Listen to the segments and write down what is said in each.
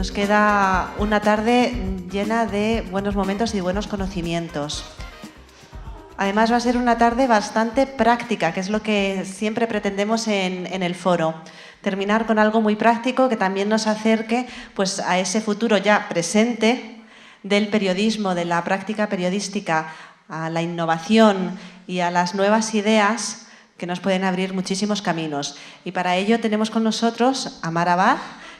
Nos queda una tarde llena de buenos momentos y buenos conocimientos. Además va a ser una tarde bastante práctica, que es lo que siempre pretendemos en el foro. Terminar con algo muy práctico que también nos acerque pues, a ese futuro ya presente del periodismo, de la práctica periodística, a la innovación y a las nuevas ideas que nos pueden abrir muchísimos caminos. Y para ello tenemos con nosotros a Mar Abad,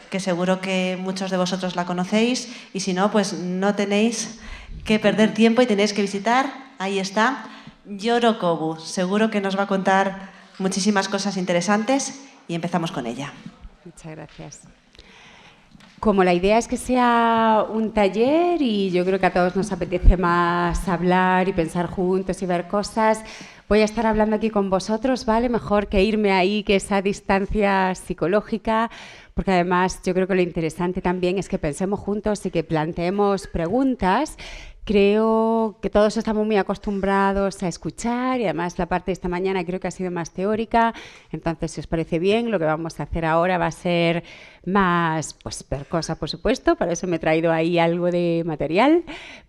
que seguro que muchos de vosotros la conocéis, y si no, pues no tenéis que perder tiempo y tenéis que visitar, ahí está, Yorokobu. Seguro que nos va a contar muchísimas cosas interesantes y empezamos con ella. Muchas gracias. Como la idea es que sea un taller y yo creo que a todos nos apetece más hablar y pensar juntos y ver cosas, voy a estar hablando aquí con vosotros, ¿vale? Mejor que irme ahí, que esa distancia psicológica, porque además yo creo que lo interesante también es que pensemos juntos y que planteemos preguntas. Creo que todos estamos muy acostumbrados a escuchar y además la parte de esta mañana creo que ha sido más teórica. Entonces, si os parece bien, lo que vamos a hacer ahora va a ser más, pues, ver cosas, por supuesto. Para eso me he traído ahí algo de material.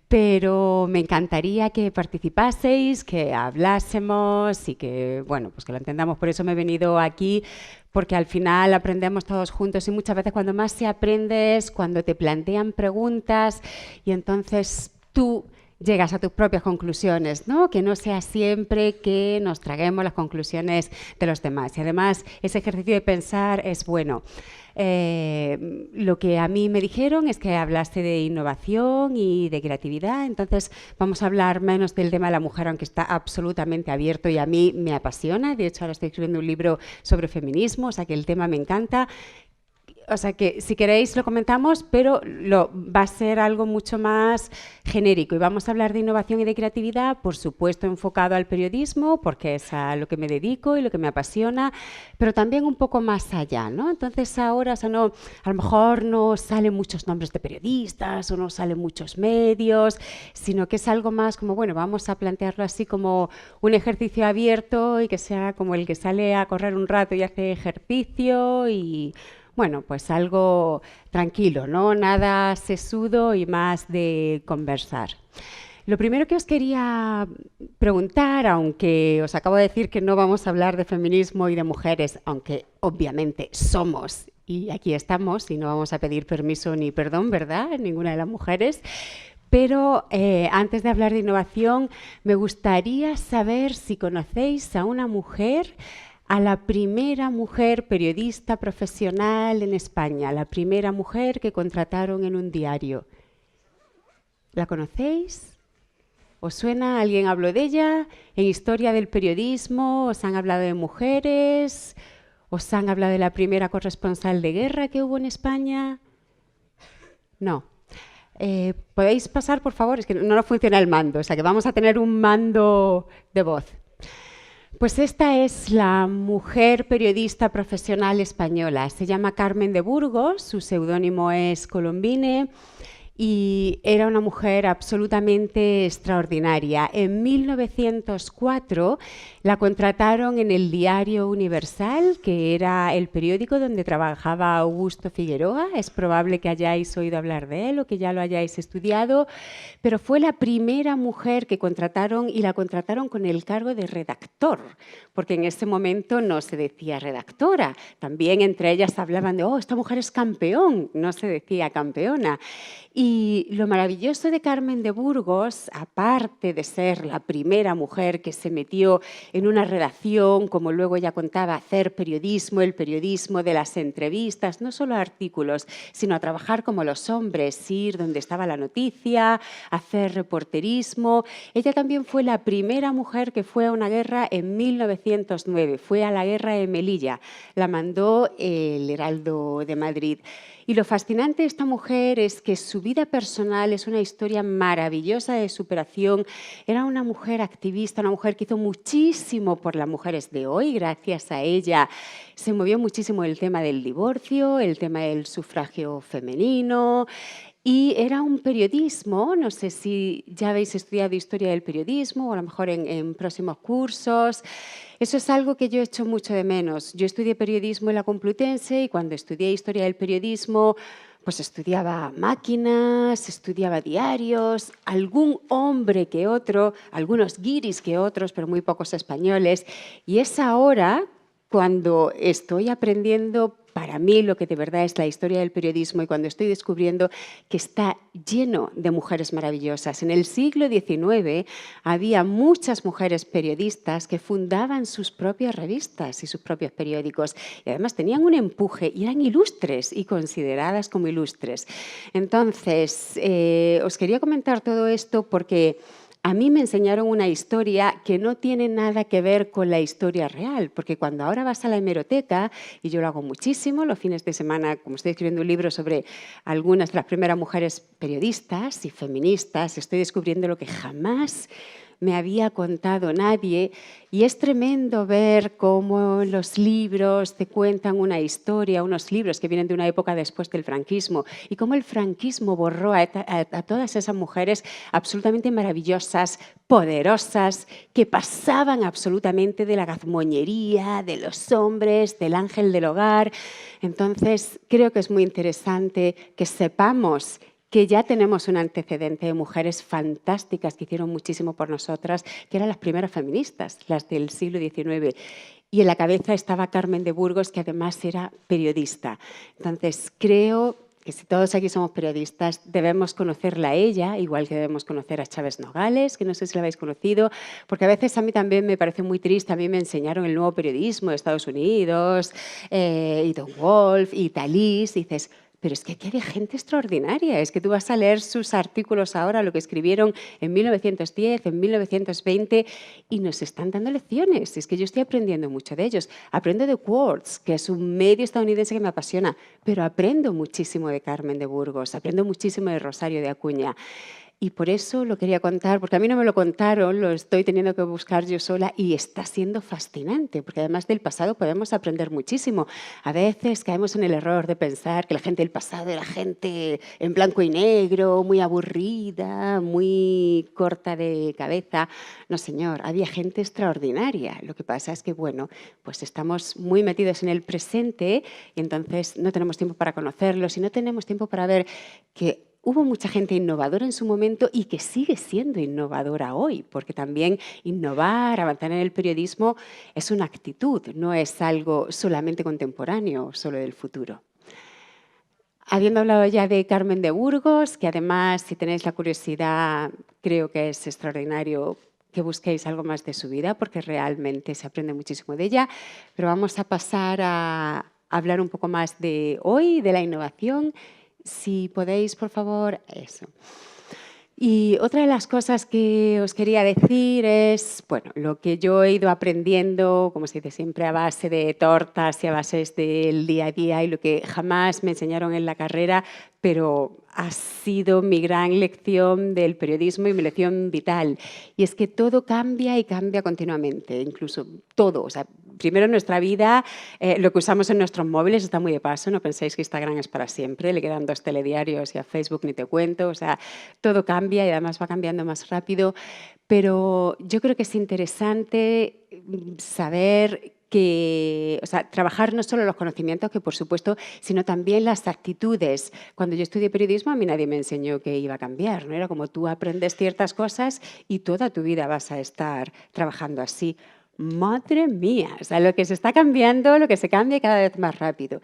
Pero me encantaría que participaseis, que hablásemos y que, bueno, pues que lo entendamos. Por eso me he venido aquí, porque al final aprendemos todos juntos y muchas veces cuando más se aprende es cuando te plantean preguntas y entonces tú llegas a tus propias conclusiones, ¿no? Que no sea siempre que nos traguemos las conclusiones de los demás. Y además, ese ejercicio de pensar es bueno. Lo que a mí me dijeron es que hablaste de innovación y de creatividad, entonces vamos a hablar menos del tema de la mujer, aunque está absolutamente abierto y a mí me apasiona. De hecho, ahora estoy escribiendo un libro sobre feminismo, o sea que el tema me encanta. O sea que si queréis lo comentamos, pero va a ser algo mucho más genérico y vamos a hablar de innovación y de creatividad, por supuesto enfocado al periodismo, porque es a lo que me dedico y lo que me apasiona, pero también un poco más allá, ¿no? Entonces ahora, o sea, no, a lo mejor no salen muchos nombres de periodistas o no salen muchos medios, sino que es algo más como, bueno, vamos a plantearlo así como un ejercicio abierto y que sea como el que sale a correr un rato y hace ejercicio y... Bueno, pues algo tranquilo, ¿no? Nada sesudo y más de conversar. Lo primero que os quería preguntar, aunque os acabo de decir que no vamos a hablar de feminismo y de mujeres, aunque obviamente somos y aquí estamos y no vamos a pedir permiso ni perdón, ¿verdad? Ninguna de las mujeres. Pero antes de hablar de innovación, me gustaría saber si conocéis a una mujer, a la primera mujer periodista profesional en España, la primera mujer que contrataron en un diario. ¿La conocéis? ¿Os suena? ¿Alguien habló de ella? ¿En historia del periodismo os han hablado de mujeres? ¿Os han hablado de la primera corresponsal de guerra que hubo en España? No. ¿Podéis pasar, por favor? Es que no nos funciona el mando, o sea que vamos a tener un mando de voz. Pues esta es la mujer periodista profesional española. Se llama Carmen de Burgos, su seudónimo es Colombine y era una mujer absolutamente extraordinaria. En 1904 la contrataron en el Diario Universal, que era el periódico donde trabajaba Augusto Figueroa. Es probable que hayáis oído hablar de él o que ya lo hayáis estudiado, pero fue la primera mujer que contrataron y la contrataron con el cargo de redactor, porque en ese momento no se decía redactora. También entre ellas hablaban de, oh, esta mujer es campeón, no se decía campeona. Y lo maravilloso de Carmen de Burgos, aparte de ser la primera mujer que se metió en una redacción, como luego ya contaba, hacer periodismo, el periodismo de las entrevistas, no solo artículos, sino a trabajar como los hombres, ir donde estaba la noticia, hacer reporterismo. Ella también fue la primera mujer que fue a una guerra en 1909, fue a la guerra de Melilla, la mandó el Heraldo de Madrid. Y lo fascinante de esta mujer es que su vida personal es una historia maravillosa de superación. Era una mujer activista, una mujer que hizo muchísimo por las mujeres de hoy. Gracias a ella se movió muchísimo el tema del divorcio, el tema del sufragio femenino. Y era un periodismo, no sé si ya habéis estudiado historia del periodismo o a lo mejor en próximos cursos. Eso es algo que yo echo mucho de menos. Yo estudié periodismo en la Complutense y cuando estudié historia del periodismo, pues estudiaba máquinas, estudiaba diarios, algún hombre que otro, algunos guiris que otros, pero muy pocos españoles. Y es ahora cuando estoy aprendiendo para mí lo que de verdad es la historia del periodismo y cuando estoy descubriendo que está lleno de mujeres maravillosas. En el siglo XIX había muchas mujeres periodistas que fundaban sus propias revistas y sus propios periódicos y además tenían un empuje y eran ilustres y consideradas como ilustres. Entonces, os quería comentar todo esto porque a mí me enseñaron una historia que no tiene nada que ver con la historia real, porque cuando ahora vas a la hemeroteca, y yo lo hago muchísimo, los fines de semana, como estoy escribiendo un libro sobre algunas de las primeras mujeres periodistas y feministas, estoy descubriendo lo que jamás me había contado nadie y es tremendo ver cómo los libros te cuentan una historia, unos libros que vienen de una época después del franquismo y cómo el franquismo borró a todas esas mujeres absolutamente maravillosas, poderosas, que pasaban absolutamente de la gazmoñería, de los hombres, del ángel del hogar. Entonces, creo que es muy interesante que sepamos que ya tenemos un antecedente de mujeres fantásticas que hicieron muchísimo por nosotras, que eran las primeras feministas, las del siglo XIX. Y en la cabeza estaba Carmen de Burgos, que además era periodista. Entonces, creo que si todos aquí somos periodistas, debemos conocerla a ella, igual que debemos conocer a Chávez Nogales, que no sé si la habéis conocido, porque a veces a mí también me parece muy triste. A mí me enseñaron el nuevo periodismo de Estados Unidos, y Don Wolf, y Talís, y dices, pero es que aquí había gente extraordinaria. Es que tú vas a leer sus artículos ahora, lo que escribieron en 1910, en 1920, y nos están dando lecciones. Es que yo estoy aprendiendo mucho de ellos. Aprendo de Quartz, que es un medio estadounidense que me apasiona, pero aprendo muchísimo de Carmen de Burgos, aprendo muchísimo de Rosario de Acuña. Y por eso lo quería contar, porque a mí no me lo contaron, lo estoy teniendo que buscar yo sola y está siendo fascinante, porque además del pasado podemos aprender muchísimo. A veces caemos en el error de pensar que la gente del pasado era gente en blanco y negro, muy aburrida, muy corta de cabeza. No, señor, había gente extraordinaria. Lo que pasa es que, bueno, pues estamos muy metidos en el presente y entonces no tenemos tiempo para conocerlos y no tenemos tiempo para ver que hubo mucha gente innovadora en su momento y que sigue siendo innovadora hoy, porque también innovar, avanzar en el periodismo es una actitud, no es algo solamente contemporáneo, solo del futuro. Habiendo hablado ya de Carmen de Burgos, que además, si tenéis la curiosidad, creo que es extraordinario que busquéis algo más de su vida, porque realmente se aprende muchísimo de ella, pero vamos a pasar a hablar un poco más de hoy, de la innovación. Si podéis, por favor, eso. Y otra de las cosas que os quería decir es, bueno, lo que yo he ido aprendiendo, como se dice siempre, a base de tortas y a base del día a día y lo que jamás me enseñaron en la carrera, pero ha sido mi gran lección del periodismo y mi lección vital. Y es que todo cambia y cambia continuamente, incluso todo. O sea, primero en nuestra vida, lo que usamos en nuestros móviles está muy de paso. No penséis que Instagram es para siempre, le quedan 2 telediarios y a Facebook ni te cuento. O sea, todo cambia y además va cambiando más rápido. Pero yo creo que es interesante saber que, o sea, trabajar no solo los conocimientos, que por supuesto, sino también las actitudes. Cuando yo estudié periodismo, a mí nadie me enseñó que iba a cambiar, ¿no? Era como tú aprendes ciertas cosas y toda tu vida vas a estar trabajando así. Madre mía, o sea, lo que se está cambiando, lo que se cambia cada vez más rápido.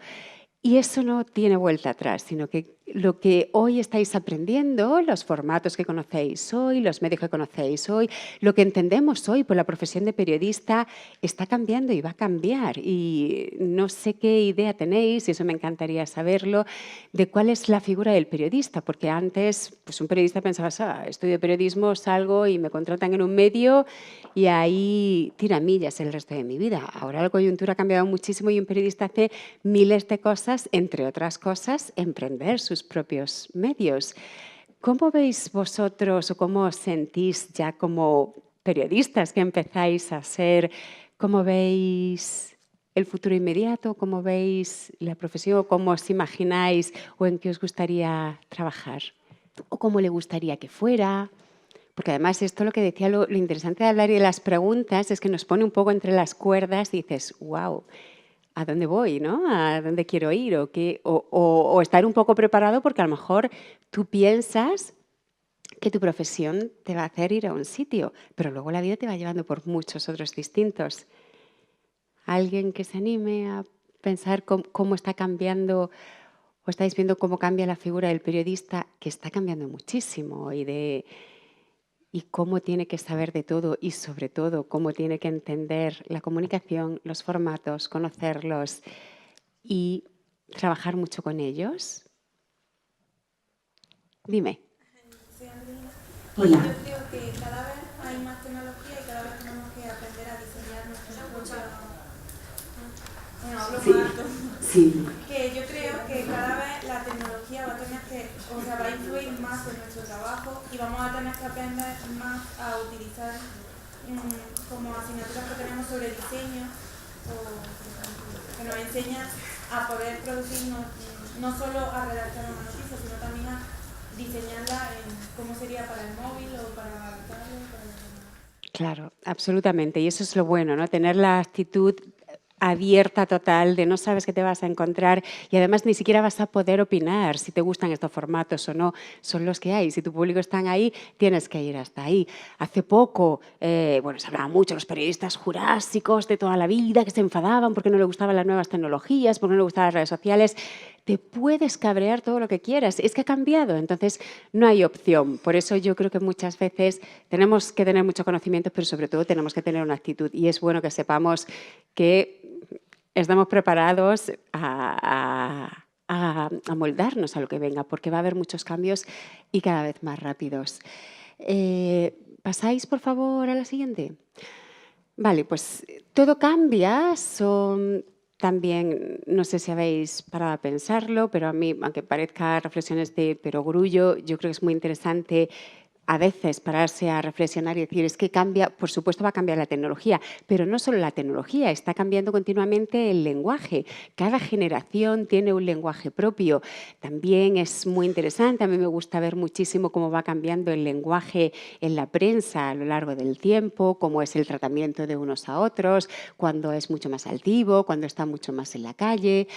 Y eso no tiene vuelta atrás, sino que lo que hoy estáis aprendiendo, los formatos que conocéis hoy, los medios que conocéis hoy, lo que entendemos hoy por la profesión de periodista está cambiando y va a cambiar. Y no sé qué idea tenéis, y eso me encantaría saberlo, de cuál es la figura del periodista, porque antes pues un periodista pensaba, estudio periodismo, salgo y me contratan en un medio y ahí tira millas el resto de mi vida. Ahora la coyuntura ha cambiado muchísimo y un periodista hace miles de cosas, entre otras cosas, emprender sus propios medios. ¿Cómo veis vosotros o cómo os sentís ya como periodistas que empezáis a ser? ¿Cómo veis el futuro inmediato? ¿Cómo veis la profesión? ¿Cómo os imagináis o en qué os gustaría trabajar? ¿O cómo le gustaría que fuera? Porque además esto lo que decía, lo interesante de hablar y de las preguntas es que nos pone un poco entre las cuerdas y dices, wow, a dónde voy, ¿no? A dónde quiero ir o estar un poco preparado porque a lo mejor tú piensas que tu profesión te va a hacer ir a un sitio, pero luego la vida te va llevando por muchos otros distintos. ¿Alguien que se anime a pensar cómo está cambiando o estáis viendo cómo cambia la figura del periodista, que está cambiando muchísimo y cómo tiene que saber de todo y sobre todo cómo tiene que entender la comunicación, los formatos, conocerlos y trabajar mucho con ellos? Dime. Soy Andreina. Hola. Yo creo que cada vez hay más tecnología y cada vez tenemos que aprender a diseñar nuestra propia... Bueno, hablo Sí. más alto. Sí. Que yo creo que cada vez la tecnología va a tener que, o sea, va a influir más en nuestro trabajo y vamos a tener que aprender más a utilizar como asignaturas que tenemos sobre diseño o que nos enseñan a poder producir no solo a redactar una noticia, sino también a diseñarla en cómo sería para el móvil o para la tablet. Claro, absolutamente. Y eso es lo bueno, ¿no? Tener la actitud abierta total de no sabes qué te vas a encontrar y además ni siquiera vas a poder opinar si te gustan estos formatos o no, son los que hay. Si tu público está ahí, tienes que ir hasta ahí. Hace poco, bueno, se hablaba mucho de los periodistas jurásicos de toda la vida que se enfadaban porque no le gustaban las nuevas tecnologías, porque no le gustaban las redes sociales. Te puedes cabrear todo lo que quieras, es que ha cambiado, entonces no hay opción. Por eso yo creo que muchas veces tenemos que tener mucho conocimiento, pero sobre todo tenemos que tener una actitud y es bueno que sepamos que estamos preparados a moldarnos a lo que venga, porque va a haber muchos cambios y cada vez más rápidos. ¿Pasáis, por favor, a la siguiente? Vale, pues todo cambia, son también, no sé si habéis parado a pensarlo, pero a mí, aunque parezca reflexiones de perogrullo, yo creo que es muy interesante a veces pararse a reflexionar y decir, es que cambia, por supuesto va a cambiar la tecnología, pero no solo la tecnología, está cambiando continuamente el lenguaje. Cada generación tiene un lenguaje propio. También es muy interesante, a mí me gusta ver muchísimo cómo va cambiando el lenguaje en la prensa a lo largo del tiempo, cómo es el tratamiento de unos a otros, cuando es mucho más altivo, cuando está mucho más en la calle.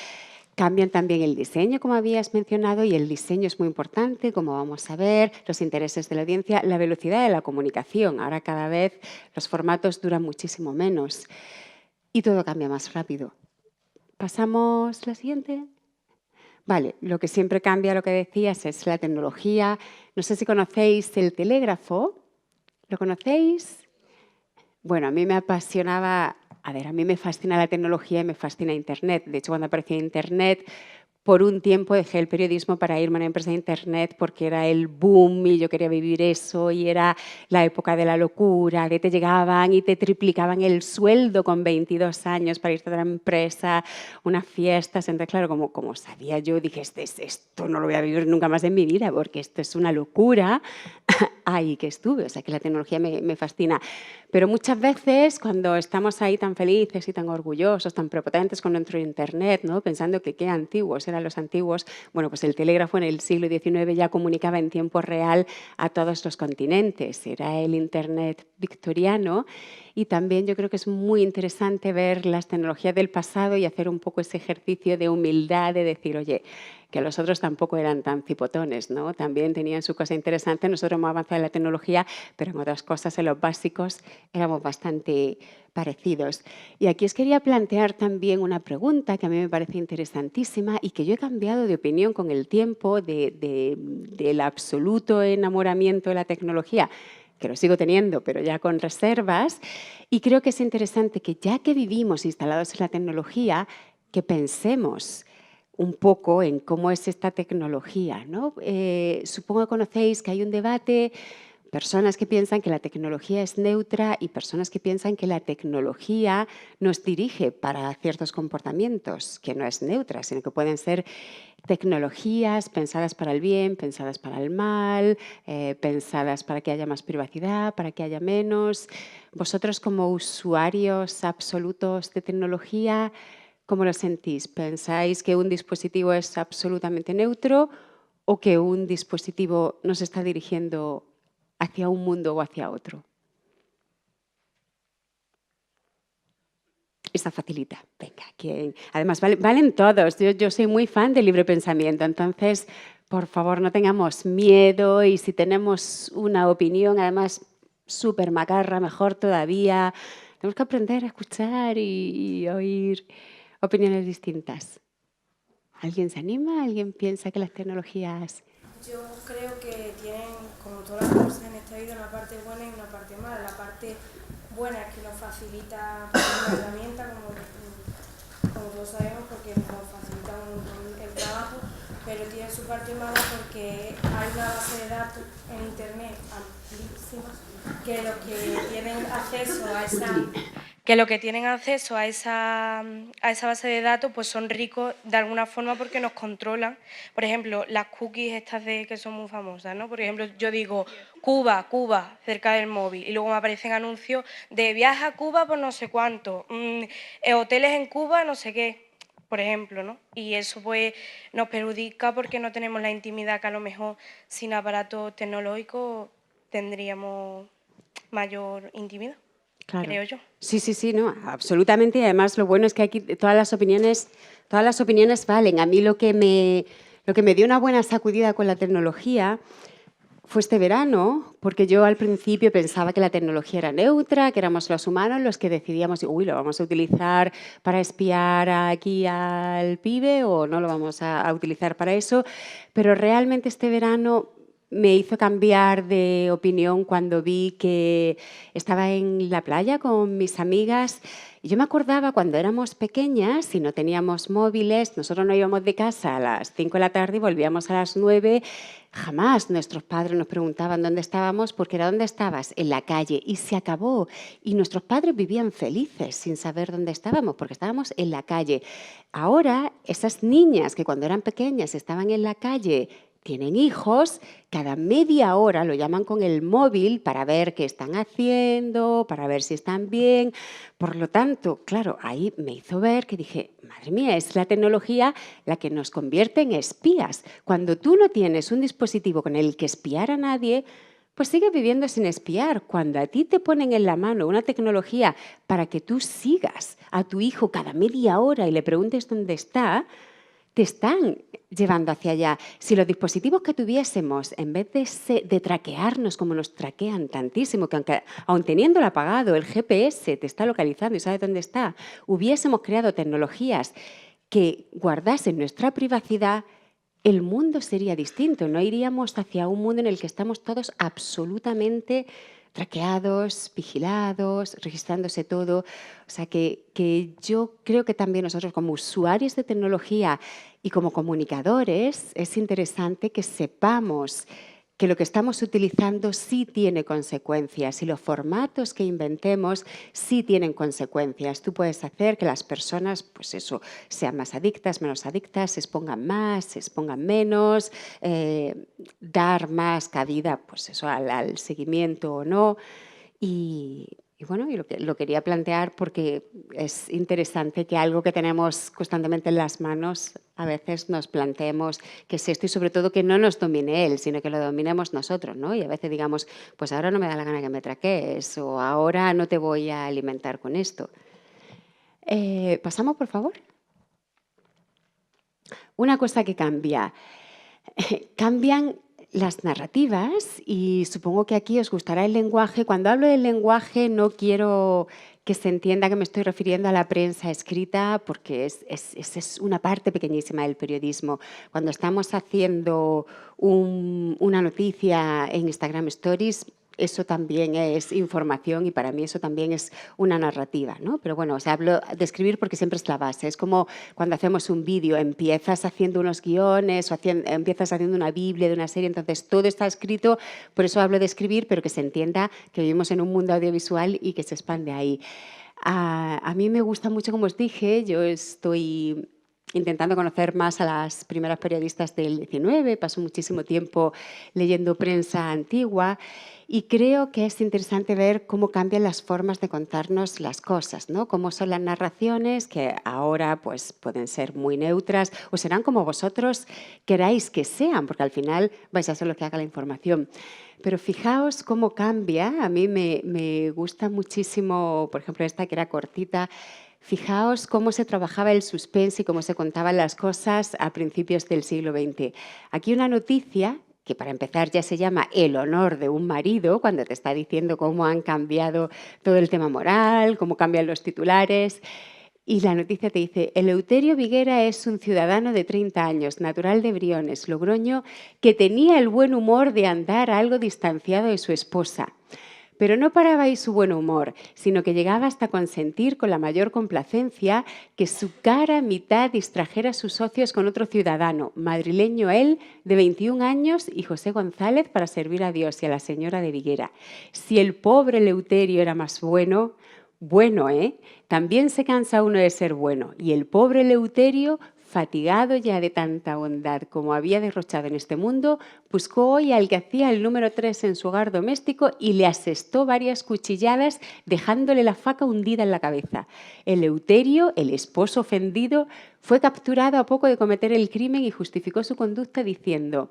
Cambian también el diseño, como habías mencionado, y el diseño es muy importante, como vamos a ver, los intereses de la audiencia, la velocidad de la comunicación. Ahora cada vez los formatos duran muchísimo menos y todo cambia más rápido. ¿Pasamos a la siguiente? Vale, lo que siempre cambia, lo que decías, es la tecnología. No sé si conocéis el telégrafo. ¿Lo conocéis? Bueno, a mí me apasionaba, a ver, a mí me fascina la tecnología y me fascina Internet. De hecho, cuando apareció Internet, por un tiempo dejé el periodismo para irme a una empresa de Internet porque era el boom y yo quería vivir eso y era la época de la locura, que te llegaban y te triplicaban el sueldo con 22 años para irte a otra empresa, unas fiestas. Entonces, claro, como sabía yo, dije, esto no lo voy a vivir nunca más en mi vida porque esto es una locura. Ahí que estuve, o sea que la tecnología me fascina. Pero muchas veces cuando estamos ahí tan felices y tan orgullosos, tan prepotentes con nuestro Internet, ¿no? Pensando que qué antiguos eran los antiguos, bueno, pues el telégrafo en el siglo XIX ya comunicaba en tiempo real a todos los continentes. Era el Internet victoriano y también yo creo que es muy interesante ver las tecnologías del pasado y hacer un poco ese ejercicio de humildad, de decir, oye, que los otros tampoco eran tan cipotones, ¿no? También tenían su cosa interesante. Nosotros hemos avanzado en la tecnología, pero en otras cosas, en los básicos, éramos bastante parecidos. Y aquí os quería plantear también una pregunta que a mí me parece interesantísima y que yo he cambiado de opinión con el tiempo del absoluto enamoramiento de la tecnología, que lo sigo teniendo, pero ya con reservas. Y creo que es interesante que ya que vivimos instalados en la tecnología, que pensemos un poco en cómo es esta tecnología, ¿no? Supongo que conocéis que hay un debate, personas que piensan que la tecnología es neutra y personas que piensan que la tecnología nos dirige para ciertos comportamientos, que no es neutra, sino que pueden ser tecnologías pensadas para el bien, pensadas para el mal, pensadas para que haya más privacidad, para que haya menos. Vosotros como usuarios absolutos de tecnología, ¿cómo lo sentís? ¿Pensáis que un dispositivo es absolutamente neutro o que un dispositivo nos está dirigiendo hacia un mundo o hacia otro? esa facilita. Venga, ¿quién? Además, valen todos. Yo soy muy fan del libre pensamiento, entonces, por favor, no tengamos miedo y si tenemos una opinión, además, súper macarra, mejor todavía. Tenemos que aprender a escuchar y oír opiniones distintas. ¿Alguien se anima? ¿Alguien piensa que las tecnologías...? Yo creo que tienen, como todas las cosas en esta vida, una parte buena y una parte mala. La parte buena es que nos facilita una herramienta, como todos sabemos, porque nos facilita el trabajo, pero tiene su parte mala porque hay una base de datos en Internet amplísima que los que tienen acceso a esa base de datos pues son ricos de alguna forma porque nos controlan. Por ejemplo, las cookies estas que son muy famosas, ¿no? Por ejemplo, yo digo Cuba, Cuba, cerca del móvil y luego me aparecen anuncios de viaja a Cuba por no sé cuánto, hoteles en Cuba, no sé qué, por ejemplo, ¿no? Y eso pues nos perjudica porque no tenemos la intimidad que a lo mejor sin aparato tecnológico tendríamos mayor intimidad. Claro. Creo yo. Sí, no, absolutamente. Y además lo bueno es que aquí todas las opiniones valen. A mí lo que me dio una buena sacudida con la tecnología fue este verano, porque yo al principio pensaba que la tecnología era neutra, que éramos los humanos los que decidíamos, lo vamos a utilizar para espiar aquí al pibe o no lo vamos a utilizar para eso, pero realmente este verano me hizo cambiar de opinión cuando vi que estaba en la playa con mis amigas y yo me acordaba cuando éramos pequeñas y no teníamos móviles, nosotros no íbamos de casa a las 5 de la tarde y volvíamos a las 9. Jamás nuestros padres nos preguntaban dónde estábamos porque era dónde estabas, en la calle, y se acabó. Y nuestros padres vivían felices sin saber dónde estábamos porque estábamos en la calle. Ahora, esas niñas que cuando eran pequeñas estaban en la calle tienen hijos, cada media hora lo llaman con el móvil para ver qué están haciendo, para ver si están bien. Por lo tanto, claro, ahí me hizo ver que dije, madre mía, es la tecnología la que nos convierte en espías. Cuando tú no tienes un dispositivo con el que espiar a nadie, pues sigues viviendo sin espiar. Cuando a ti te ponen en la mano una tecnología para que tú sigas a tu hijo cada media hora y le preguntes dónde está, te están llevando hacia allá. Si los dispositivos que tuviésemos, en vez de traquearnos como nos traquean tantísimo, que aun teniéndolo apagado, el GPS te está localizando y sabe dónde está, hubiésemos creado tecnologías que guardasen nuestra privacidad, el mundo sería distinto. No iríamos hacia un mundo en el que estamos todos absolutamente traqueados, vigilados, registrándose todo. O sea, que yo creo que también nosotros como usuarios de tecnología y como comunicadores es interesante que sepamos que lo que estamos utilizando sí tiene consecuencias y los formatos que inventemos sí tienen consecuencias. Tú puedes hacer que las personas, pues eso, sean más adictas, menos adictas, se expongan más, se expongan menos, dar más cabida, pues eso, al seguimiento o no. Y bueno, y lo quería plantear porque es interesante que algo que tenemos constantemente en las manos a veces nos planteemos qué es esto y sobre todo que no nos domine él, sino que lo dominemos nosotros, ¿no? Y a veces digamos, pues ahora no me da la gana que me traquees o ahora no te voy a alimentar con esto. Pasamos, por favor. Una cosa que cambia. Cambian las narrativas y supongo que aquí os gustará el lenguaje. Cuando hablo del lenguaje no quiero que se entienda que me estoy refiriendo a la prensa escrita porque es una parte pequeñísima del periodismo. Cuando estamos haciendo una noticia en Instagram Stories, eso también es información y para mí eso también es una narrativa, ¿no? Pero bueno, o sea, hablo de escribir porque siempre es la base. Es como cuando hacemos un vídeo, empiezas haciendo unos guiones o empiezas haciendo una biblia de una serie, entonces todo está escrito, por eso hablo de escribir, pero que se entienda que vivimos en un mundo audiovisual y que se expande ahí. A mí me gusta mucho, como os dije, yo estoy intentando conocer más a las primeras periodistas del 19, paso muchísimo tiempo leyendo prensa antigua y creo que es interesante ver cómo cambian las formas de contarnos las cosas, ¿no? Cómo son las narraciones que ahora pues, pueden ser muy neutras o serán como vosotros queráis que sean, porque al final vais a ser lo que haga la información. Pero fijaos cómo cambia. A mí me gusta muchísimo, por ejemplo, esta que era cortita, Fijaos cómo se trabajaba el suspense y cómo se contaban las cosas a principios del siglo XX. Aquí una noticia que para empezar ya se llama El honor de un marido, cuando te está diciendo cómo han cambiado todo el tema moral, cómo cambian los titulares. Y la noticia te dice, Eleuterio Viguera es un ciudadano de 30 años, natural de Briones, Logroño, que tenía el buen humor de andar algo distanciado de su esposa. Pero no paraba ahí su buen humor, sino que llegaba hasta consentir con la mayor complacencia que su cara mitad distrajera a sus socios con otro ciudadano, madrileño él, de 21 años, y José González, para servir a Dios y a la señora de Viguera. Si el pobre Eleuterio era más bueno, también se cansa uno de ser bueno. Y el pobre Eleuterio, fatigado ya de tanta bondad como había derrochado en este mundo, buscó hoy al que hacía el número 3 en su hogar doméstico y le asestó varias cuchilladas, dejándole la faca hundida en la cabeza. Eleuterio, el esposo ofendido, fue capturado a poco de cometer el crimen y justificó su conducta diciendo: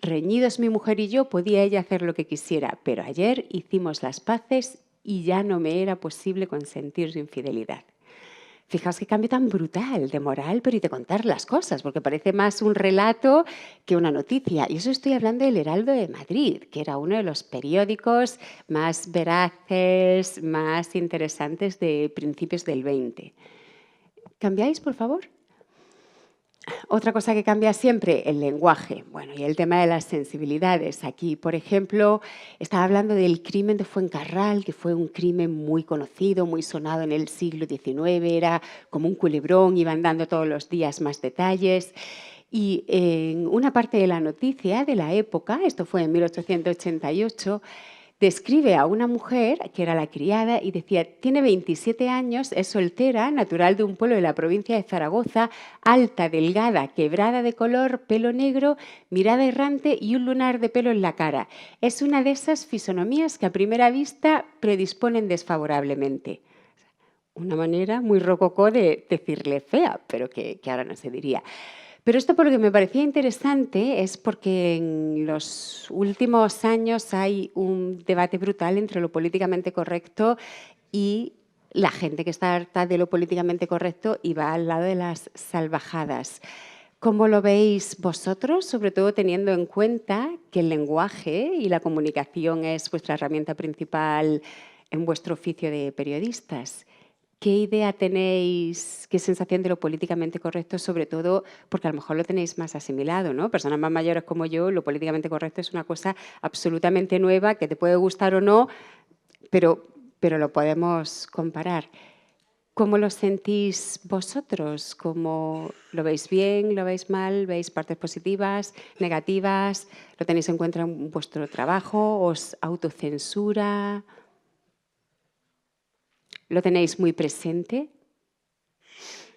reñidos mi mujer y yo, podía ella hacer lo que quisiera, pero ayer hicimos las paces y ya no me era posible consentir su infidelidad. Fijaos qué cambio tan brutal de moral, pero y de contar las cosas, porque parece más un relato que una noticia. Y eso estoy hablando del Heraldo de Madrid, que era uno de los periódicos más veraces, más interesantes de principios del 20. ¿Cambiáis, por favor? Otra cosa que cambia siempre, el lenguaje. Bueno, y el tema de las sensibilidades. Aquí, por ejemplo, estaba hablando del crimen de Fuencarral, que fue un crimen muy conocido, muy sonado en el siglo XIX. Era como un culebrón, iban dando todos los días más detalles. Y en una parte de la noticia de la época, esto fue en 1888, describe a una mujer que era la criada y decía, tiene 27 años, es soltera, natural de un pueblo de la provincia de Zaragoza, alta, delgada, quebrada de color, pelo negro, mirada errante y un lunar de pelo en la cara. Es una de esas fisonomías que a primera vista predisponen desfavorablemente. Una manera muy rococó de decirle fea, pero que ahora no se diría. Pero esto por lo que me parecía interesante es porque en los últimos años hay un debate brutal entre lo políticamente correcto y la gente que está harta de lo políticamente correcto y va al lado de las salvajadas. ¿Cómo lo veis vosotros? Sobre todo teniendo en cuenta que el lenguaje y la comunicación es vuestra herramienta principal en vuestro oficio de periodistas. ¿Qué idea tenéis, qué sensación de lo políticamente correcto, sobre todo porque a lo mejor lo tenéis más asimilado, ¿no? Personas más mayores como yo, lo políticamente correcto es una cosa absolutamente nueva que te puede gustar o no, pero lo podemos comparar. ¿Cómo lo sentís vosotros? ¿Cómo lo veis bien, lo veis mal? ¿Veis partes positivas, negativas? ¿Lo tenéis en cuenta en vuestro trabajo? ¿Os autocensura? ¿Lo tenéis muy presente?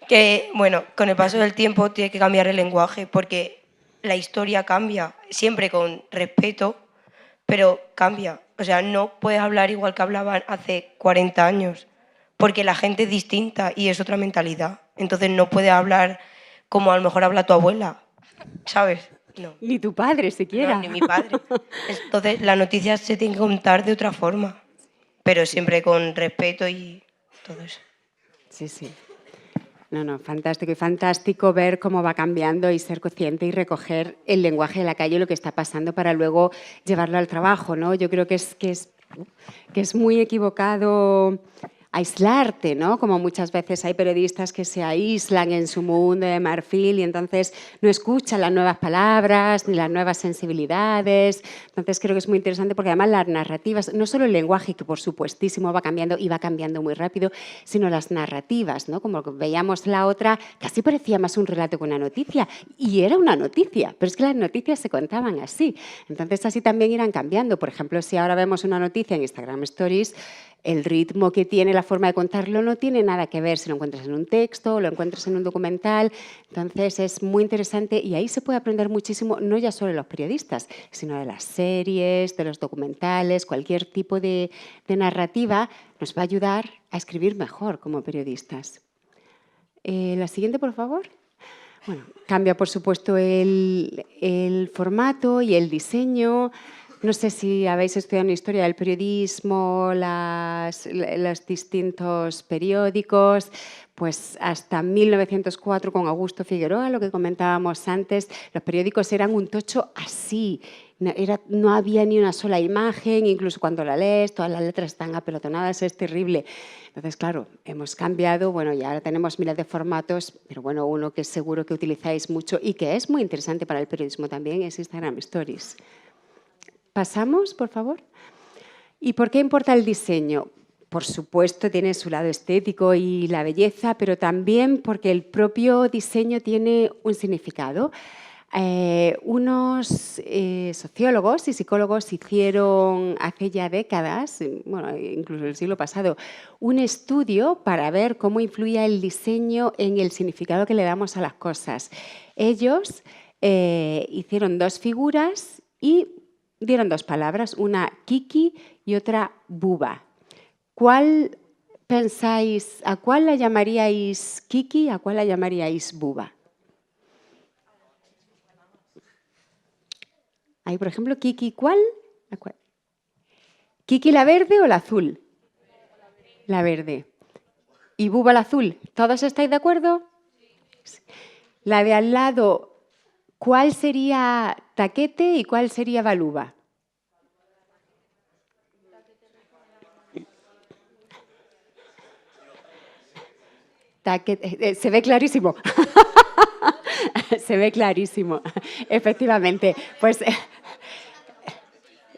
Que, bueno, con el paso del tiempo tiene que cambiar el lenguaje porque la historia cambia, siempre con respeto, pero cambia. O sea, no puedes hablar igual que hablaban hace 40 años, porque la gente es distinta y es otra mentalidad. Entonces no puedes hablar como a lo mejor habla tu abuela, ¿sabes? No. Ni tu padre siquiera. No, ni mi padre. Entonces las noticias se tienen que contar de otra forma, pero siempre con respeto y todo eso. Sí, sí. No, fantástico. Y fantástico ver cómo va cambiando y ser consciente y recoger el lenguaje de la calle, lo que está pasando para luego llevarlo al trabajo, ¿no? Yo creo que es muy equivocado aislarte, ¿no? Como muchas veces hay periodistas que se aíslan en su mundo de marfil y entonces no escuchan las nuevas palabras ni las nuevas sensibilidades. Entonces creo que es muy interesante porque además las narrativas, no solo el lenguaje, que por supuestísimo va cambiando y va cambiando muy rápido, sino las narrativas, ¿no? Como veíamos la otra, casi parecía más un relato que una noticia y era una noticia, pero es que las noticias se contaban así. Entonces así también irán cambiando. Por ejemplo, si ahora vemos una noticia en Instagram Stories, el ritmo que tiene, la forma de contarlo, no tiene nada que ver si lo encuentras en un texto o lo encuentras en un documental. Entonces es muy interesante y ahí se puede aprender muchísimo, no ya solo de los periodistas, sino de las series, de los documentales, cualquier tipo de narrativa nos va a ayudar a escribir mejor como periodistas. La siguiente, por favor. Bueno, cambia, por supuesto, el formato y el diseño. No sé si habéis estudiado la historia del periodismo, los distintos periódicos, pues hasta 1904 con Augusto Figueroa, lo que comentábamos antes, los periódicos eran un tocho así. No había ni una sola imagen, incluso cuando la lees, todas las letras están apelotonadas, es terrible. Entonces, claro, hemos cambiado, bueno, y ahora tenemos miles de formatos, pero bueno, uno que seguro que utilizáis mucho y que es muy interesante para el periodismo también es Instagram Stories. Pasamos, por favor. ¿Y por qué importa el diseño? Por supuesto, tiene su lado estético y la belleza, pero también porque el propio diseño tiene un significado. Unos sociólogos y psicólogos hicieron hace ya décadas, bueno, incluso el siglo pasado, un estudio para ver cómo influía el diseño en el significado que le damos a las cosas. Ellos hicieron dos figuras y dieron dos palabras, una kiki y otra buba. ¿Cuál pensáis, a cuál la llamaríais kiki, a cuál la llamaríais buba? Ahí, por ejemplo, kiki, ¿cuál? ¿Kiki la verde o la azul? La verde. ¿Y buba la azul? ¿Todos estáis de acuerdo? La de al lado, ¿cuál sería taquete y cuál sería baluba? Taquete, se ve clarísimo. Se ve clarísimo, efectivamente. Pues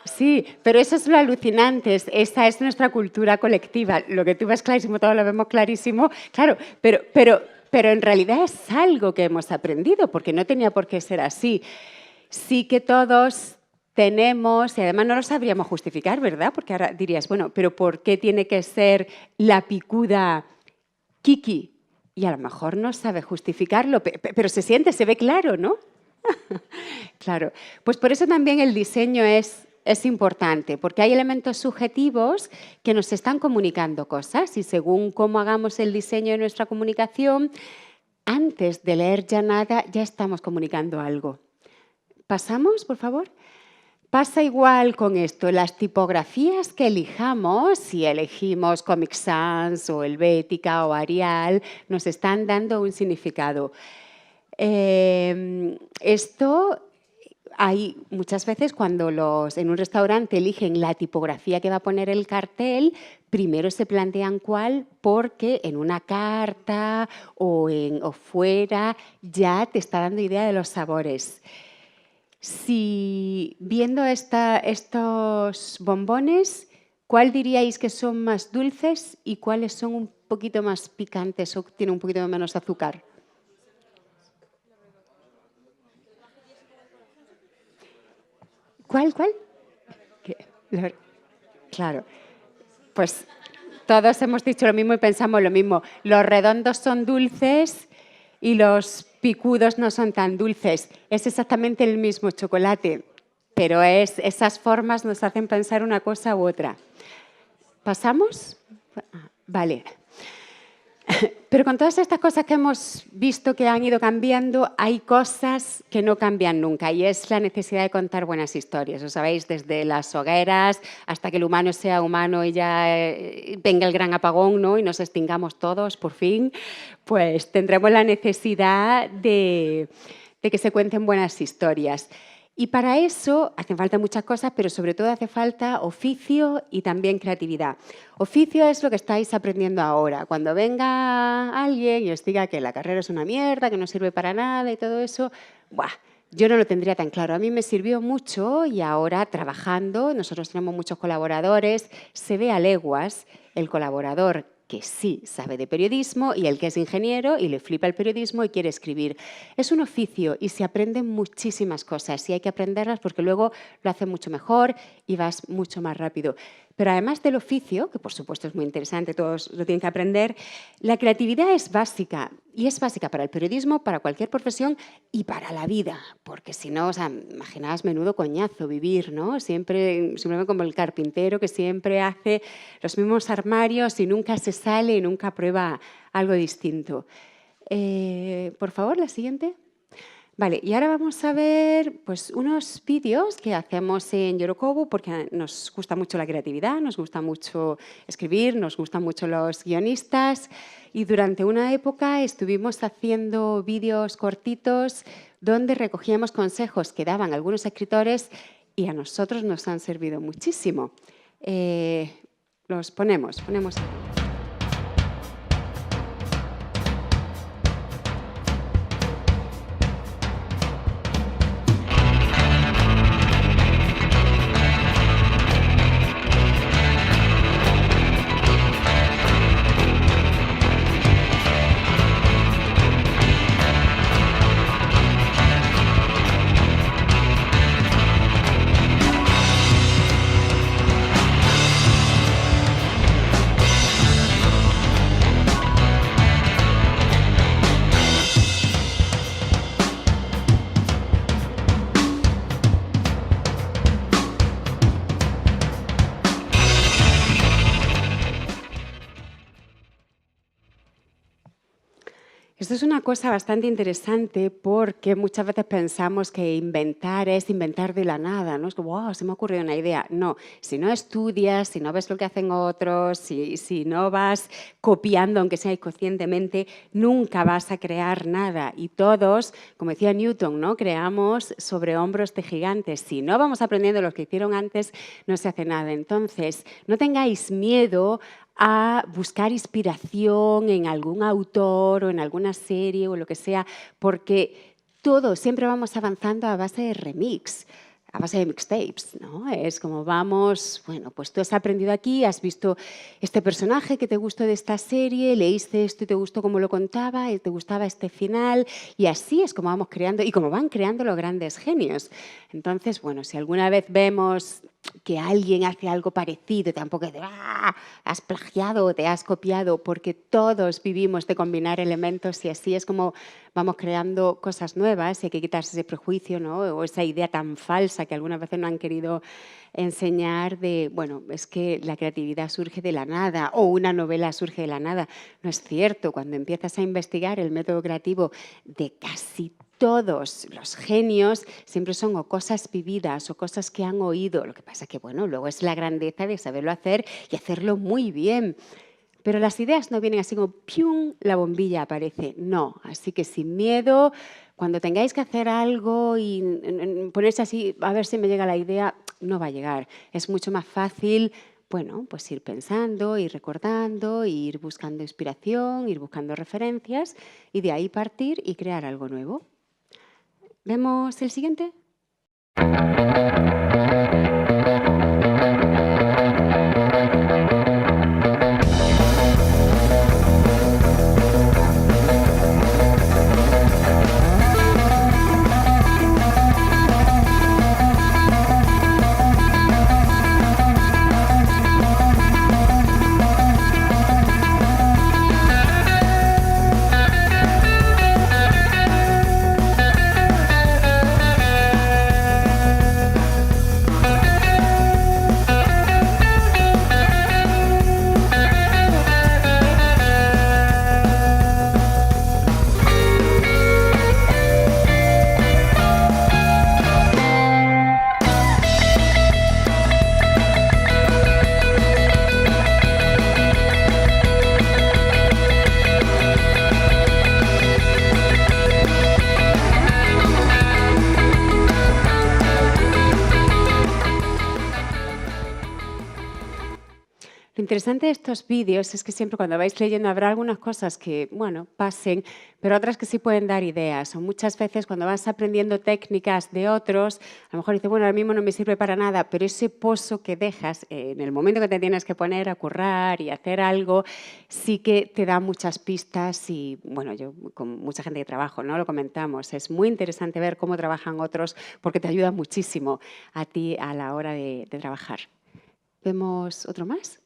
sí, pero eso es lo alucinante. Esa es nuestra cultura colectiva. Lo que tú ves clarísimo, todos lo vemos clarísimo. Claro, pero en realidad es algo que hemos aprendido, porque no tenía por qué ser así. Sí que todos tenemos, y además no lo sabríamos justificar, ¿verdad? Porque ahora dirías, bueno, pero ¿por qué tiene que ser la picuda kiki? Y a lo mejor no sabe justificarlo, pero se siente, se ve claro, ¿no? Claro. Pues por eso también el diseño es importante, porque hay elementos subjetivos que nos están comunicando cosas y según cómo hagamos el diseño de nuestra comunicación, antes de leer ya nada, ya estamos comunicando algo. ¿Pasamos, por favor? Pasa igual con esto, las tipografías que elijamos, si elegimos Comic Sans o Helvética o Arial, nos están dando un significado. Esto hay muchas veces cuando en un restaurante eligen la tipografía que va a poner el cartel, primero se plantean cuál, porque en una carta o fuera ya te está dando idea de los sabores. Si viendo estos bombones, ¿cuál diríais que son más dulces y cuáles son un poquito más picantes o tienen un poquito menos azúcar? ¿Cuál? Claro, pues todos hemos dicho lo mismo y pensamos lo mismo. Los redondos son dulces y los picudos no son tan dulces. Es exactamente el mismo chocolate, pero esas formas nos hacen pensar una cosa u otra. ¿Pasamos? Vale. Pero con todas estas cosas que hemos visto que han ido cambiando, hay cosas que no cambian nunca y es la necesidad de contar buenas historias. Os sabéis, desde las hogueras hasta que el humano sea humano y ya venga el gran apagón, ¿no? Y nos extingamos todos, por fin, pues tendremos la necesidad de que se cuenten buenas historias. Y para eso hacen falta muchas cosas, pero sobre todo hace falta oficio y también creatividad. Oficio es lo que estáis aprendiendo ahora. Cuando venga alguien y os diga que la carrera es una mierda, que no sirve para nada y todo eso, ¡buah! Yo no lo tendría tan claro. A mí me sirvió mucho y ahora trabajando, nosotros tenemos muchos colaboradores, se ve a leguas el colaborador que sí sabe de periodismo y el que es ingeniero y le flipa el periodismo y quiere escribir. Es un oficio y se aprenden muchísimas cosas y hay que aprenderlas porque luego lo hace mucho mejor y vas mucho más rápido. Pero además del oficio, que por supuesto es muy interesante, todos lo tienen que aprender, la creatividad es básica y es básica para el periodismo, para cualquier profesión y para la vida, porque si no, o sea, imaginaos menudo coñazo vivir, ¿no? Siempre como el carpintero que siempre hace los mismos armarios y nunca se sale y nunca prueba algo distinto. Por favor, la siguiente. Vale, y ahora vamos a ver pues, unos vídeos que hacemos en Yorokobu porque nos gusta mucho la creatividad, nos gusta mucho escribir, nos gustan mucho los guionistas y durante una época estuvimos haciendo vídeos cortitos donde recogíamos consejos que daban algunos escritores y a nosotros nos han servido muchísimo. Los ponemos. Esto es una cosa bastante interesante porque muchas veces pensamos que inventar es inventar de la nada, ¿no? Es como, wow, se me ha ocurrido una idea. No, si no estudias, si no ves lo que hacen otros, si no vas copiando, aunque sea inconscientemente, nunca vas a crear nada. Y todos, como decía Newton, ¿no? Creamos sobre hombros de gigantes. Si no vamos aprendiendo lo que hicieron antes, no se hace nada. Entonces, no tengáis miedo a buscar inspiración en algún autor o en alguna serie o lo que sea, porque todos siempre vamos avanzando a base de remix, a base de mixtapes, ¿no? Es como vamos, bueno, pues tú has aprendido aquí, has visto este personaje que te gustó de esta serie, leíste esto y te gustó cómo lo contaba y te gustaba este final y así es como vamos creando y como van creando los grandes genios. Entonces, bueno, si alguna vez vemos que alguien hace algo parecido, tampoco es de has plagiado o te has copiado, porque todos vivimos de combinar elementos y así es como vamos creando cosas nuevas y hay que quitarse ese prejuicio, ¿no? O esa idea tan falsa que algunas veces no han querido enseñar de, bueno, es que la creatividad surge de la nada o una novela surge de la nada. No es cierto. Cuando empiezas a investigar el método creativo de casi todos los genios siempre son o cosas vividas o cosas que han oído. Lo que pasa es que, bueno, luego es la grandeza de saberlo hacer y hacerlo muy bien. Pero las ideas no vienen así como ¡pium! La bombilla aparece. No, así que sin miedo, cuando tengáis que hacer algo y ponerse así, a ver si me llega la idea, no va a llegar. Es mucho más fácil, bueno, pues ir pensando, ir recordando, ir buscando inspiración, ir buscando referencias y de ahí partir y crear algo nuevo. ¿Vemos el siguiente? Lo interesante de estos vídeos es que siempre cuando vais leyendo habrá algunas cosas que, bueno, pasen, pero otras que sí pueden dar ideas. O muchas veces cuando vas aprendiendo técnicas de otros, a lo mejor dices, bueno, ahora mismo no me sirve para nada, pero ese pozo que dejas en el momento que te tienes que poner a currar y hacer algo, sí que te da muchas pistas y, bueno, yo con mucha gente que trabajo, ¿no? Lo comentamos. Es muy interesante ver cómo trabajan otros porque te ayuda muchísimo a ti a la hora de trabajar. ¿Vemos otro más?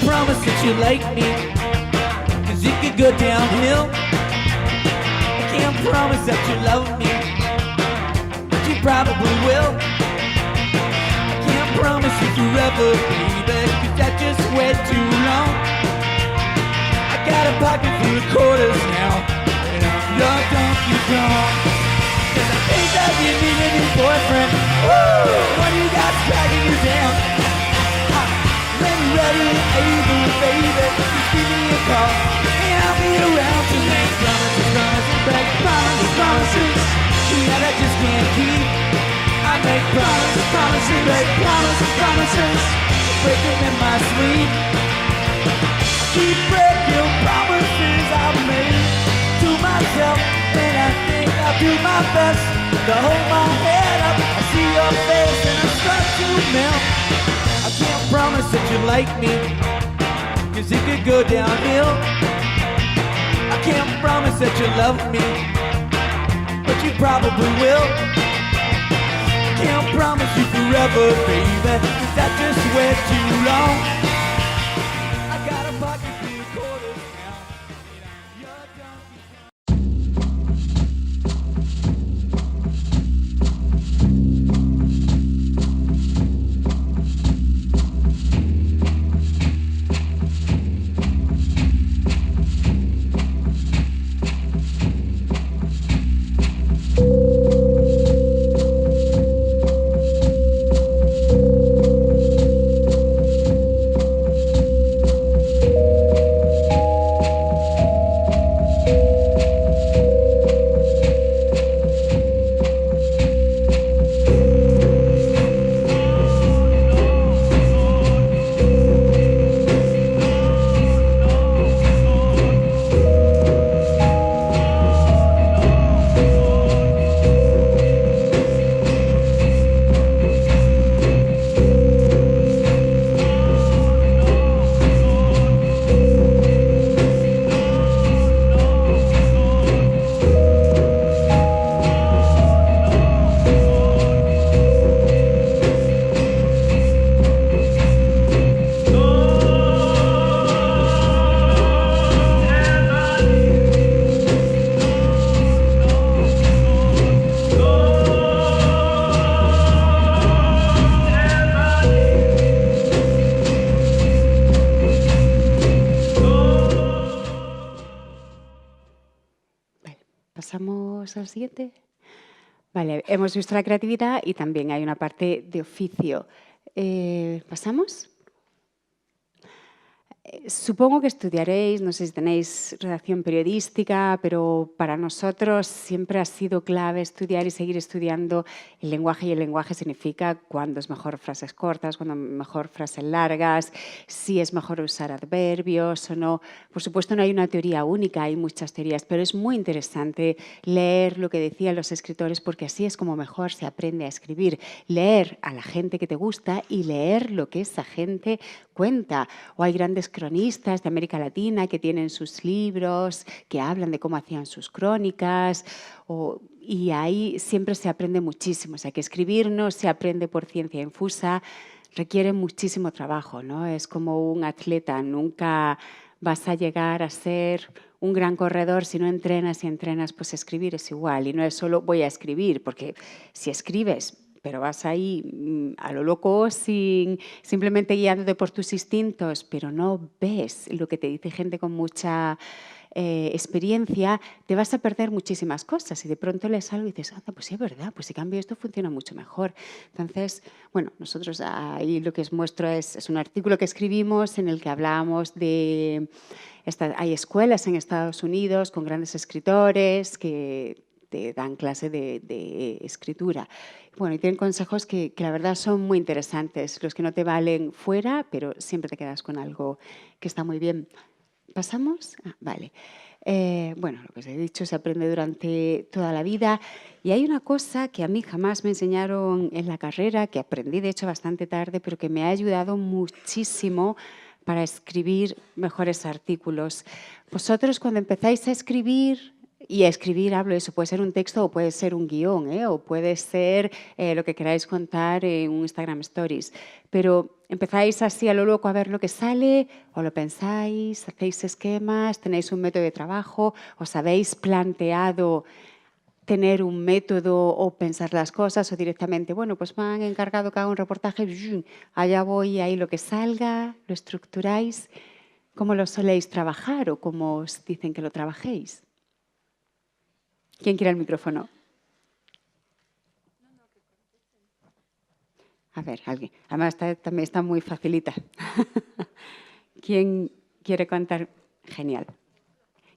Promise that you like me, 'cause it could go downhill. I can't promise that you love me, you probably will. I can't promise you forever, baby, 'cause that's just way too long. I got a pocket full of quarters now, and I'm your Donkey Kong. 'Cause I think that you need a new boyfriend. Woo! What do you got dragging you down? When you're ready and able, baby, just give me a call, and I'll be around to make promises, promises, break promises, promises. Yeah, that just can't keep. I make promises, promises, break promises, promises. Break them in my sleep. I keep breaking promises I've made to myself, and I think I'll do my best to hold my head up. I see your face and I start to melt. I can't promise that you like me, 'cause it could go downhill. I can't promise that you love me, but you probably will. I can't promise you forever, baby, 'cause that just way too long. I got a pocket full of quarters now, and I'm your Donkey Kong. ¿Pasamos al siguiente? Vale, hemos visto la creatividad y también hay una parte de oficio. ¿Pasamos? Supongo que estudiaréis, no sé si tenéis redacción periodística, pero para nosotros siempre ha sido clave estudiar y seguir estudiando el lenguaje, y el lenguaje significa cuándo es mejor frases cortas, cuándo es mejor frases largas, si es mejor usar adverbios o no. Por supuesto, no hay una teoría única, hay muchas teorías, pero es muy interesante leer lo que decían los escritores, porque así es como mejor se aprende a escribir. Leer a la gente que te gusta y leer lo que esa gente cuenta. O hay grandes cronistas de América Latina que tienen sus libros, que hablan de cómo hacían sus crónicas, y ahí siempre se aprende muchísimo. O sea, que escribir no se aprende por ciencia infusa, requiere muchísimo trabajo, ¿no? Es como un atleta, nunca vas a llegar a ser un gran corredor si no entrenas y entrenas, pues escribir es igual. Y no es solo voy a escribir, porque si escribes pero vas ahí a lo loco simplemente guiándote por tus instintos, pero no ves lo que te dice gente con mucha experiencia, te vas a perder muchísimas cosas y de pronto lees algo y dices, anda, pues sí, es verdad, pues si cambio esto funciona mucho mejor. Entonces, bueno, nosotros ahí lo que os muestro es un artículo que escribimos en el que hablábamos de... Hay escuelas en Estados Unidos con grandes escritores que te dan clase de escritura. Bueno, y tienen consejos que la verdad son muy interesantes, los que no te valen fuera, pero siempre te quedas con algo que está muy bien. ¿Pasamos? Vale. Bueno, lo que os he dicho se aprende durante toda la vida y hay una cosa que a mí jamás me enseñaron en la carrera, que aprendí de hecho bastante tarde, pero que me ha ayudado muchísimo para escribir mejores artículos. Vosotros cuando empezáis a escribir, y a escribir, hablo de eso, puede ser un texto o puede ser un guión, o puede ser lo que queráis contar en un Instagram Stories. Pero empezáis así a lo loco a ver lo que sale, o lo pensáis, hacéis esquemas, tenéis un método de trabajo, os habéis planteado tener un método o pensar las cosas o directamente, bueno, pues me han encargado que haga un reportaje, allá voy, ahí lo que salga, lo estructuráis? ¿Cómo lo soléis trabajar o cómo os dicen que lo trabajéis? ¿Quién quiere el micrófono? A ver, alguien. Además, también está muy facilita. ¿Quién quiere contar? Genial.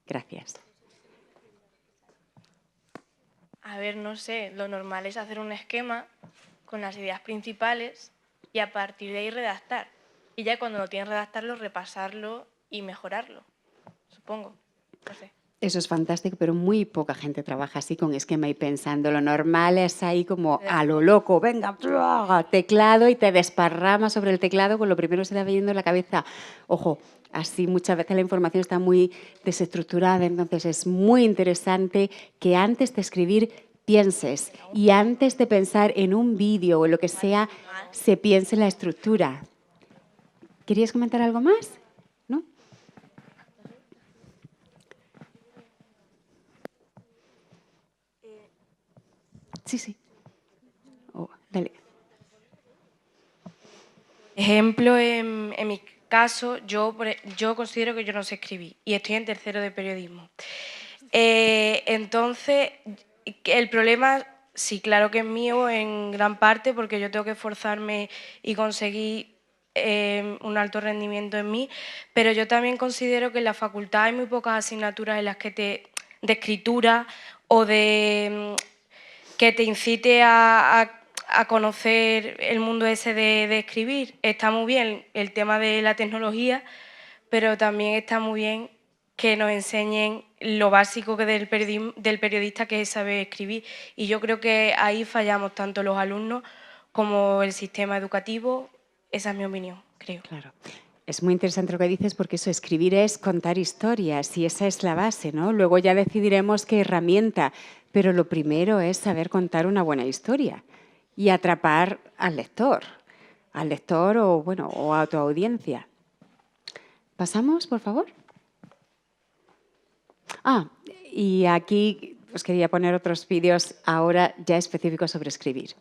Gracias. A ver, no sé, lo normal es hacer un esquema con las ideas principales y a partir de ahí redactar. Y ya cuando lo tienes redactarlo, repasarlo y mejorarlo, supongo. No sé. Eso es fantástico, pero muy poca gente trabaja así con esquema y pensando. Lo normal es ahí como a lo loco, venga, teclado y te desparramas sobre el teclado con lo primero que se te va viniendo en la cabeza. Ojo, así muchas veces la información está muy desestructurada, entonces es muy interesante que antes de escribir pienses y antes de pensar en un vídeo o lo que sea, se piense en la estructura. ¿Querías comentar algo más? ¿No? Sí. Oh, dale. Ejemplo, en mi caso, yo considero que yo no sé escribir y estoy en tercero de periodismo. Entonces, el problema, sí, claro que es mío en gran parte porque yo tengo que esforzarme y conseguir un alto rendimiento en mí, pero yo también considero que en la facultad hay muy pocas asignaturas en las que de escritura o de que te incite a conocer el mundo ese de escribir. Está muy bien el tema de la tecnología, pero también está muy bien que nos enseñen lo básico que del periodista, que es saber escribir. Y yo creo que ahí fallamos tanto los alumnos como el sistema educativo. Esa es mi opinión, creo. Claro. Es muy interesante lo que dices porque eso, escribir es contar historias y esa es la base, ¿no? Luego ya decidiremos qué herramienta, pero lo primero es saber contar una buena historia y atrapar al lector o, bueno, o a tu audiencia. ¿Pasamos, por favor? Y aquí os quería poner otros vídeos ahora ya específicos sobre escribir.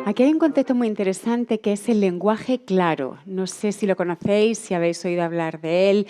Aquí hay un concepto muy interesante que es el lenguaje claro. No sé si lo conocéis, si habéis oído hablar de él,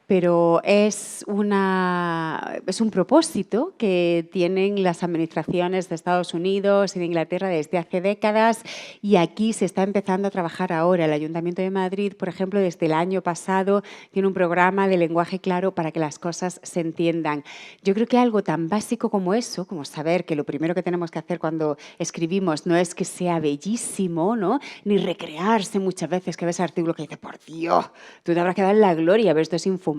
pero es un propósito que tienen las administraciones de Estados Unidos y de Inglaterra desde hace décadas y aquí se está empezando a trabajar ahora. El Ayuntamiento de Madrid, por ejemplo, desde el año pasado tiene un programa de lenguaje claro para que las cosas se entiendan. Yo creo que algo tan básico como eso, como saber que lo primero que tenemos que hacer cuando escribimos no es que sea bellísimo, ¿no? Ni recrearse muchas veces, que ves artículos que dices, por Dios, tú te habrás quedado en la gloria, pero esto es infumable.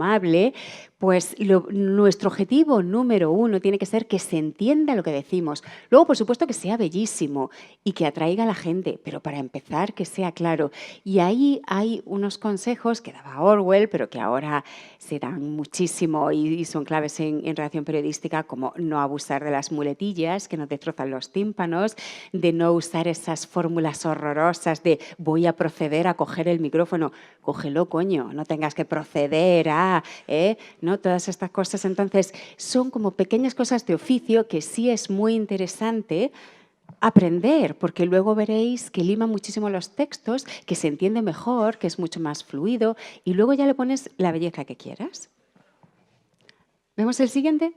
Pues nuestro objetivo número uno tiene que ser que se entienda lo que decimos. Luego, por supuesto, que sea bellísimo y que atraiga a la gente, pero para empezar, que sea claro. Y ahí hay unos consejos que daba Orwell, pero que ahora se dan muchísimo y son claves en redacción periodística, como no abusar de las muletillas que nos destrozan los tímpanos, de no usar esas fórmulas horrorosas de voy a proceder a coger el micrófono. Cógelo, coño, no tengas que proceder a ¿no? Todas estas cosas. Entonces, son como pequeñas cosas de oficio que sí es muy interesante aprender, porque luego veréis que lima muchísimo los textos, que se entiende mejor, que es mucho más fluido, y luego ya le pones la belleza que quieras. ¿Vemos el siguiente?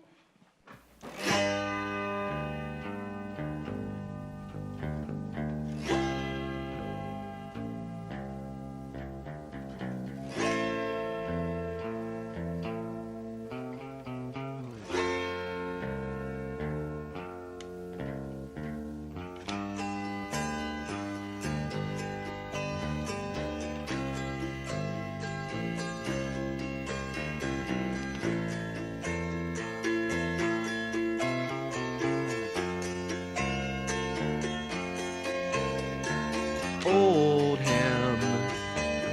Old him.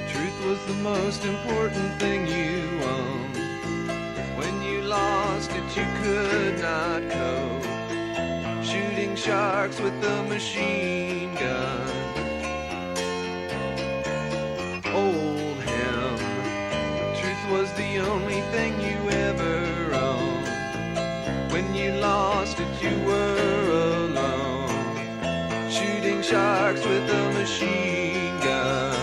Truth was the most important thing you owned. When you lost it, you could not cope. Shooting sharks with a machine gun. Old him. Truth was the only thing you ever owned. When you lost it, you were alone. Shooting sharks with a machine gun.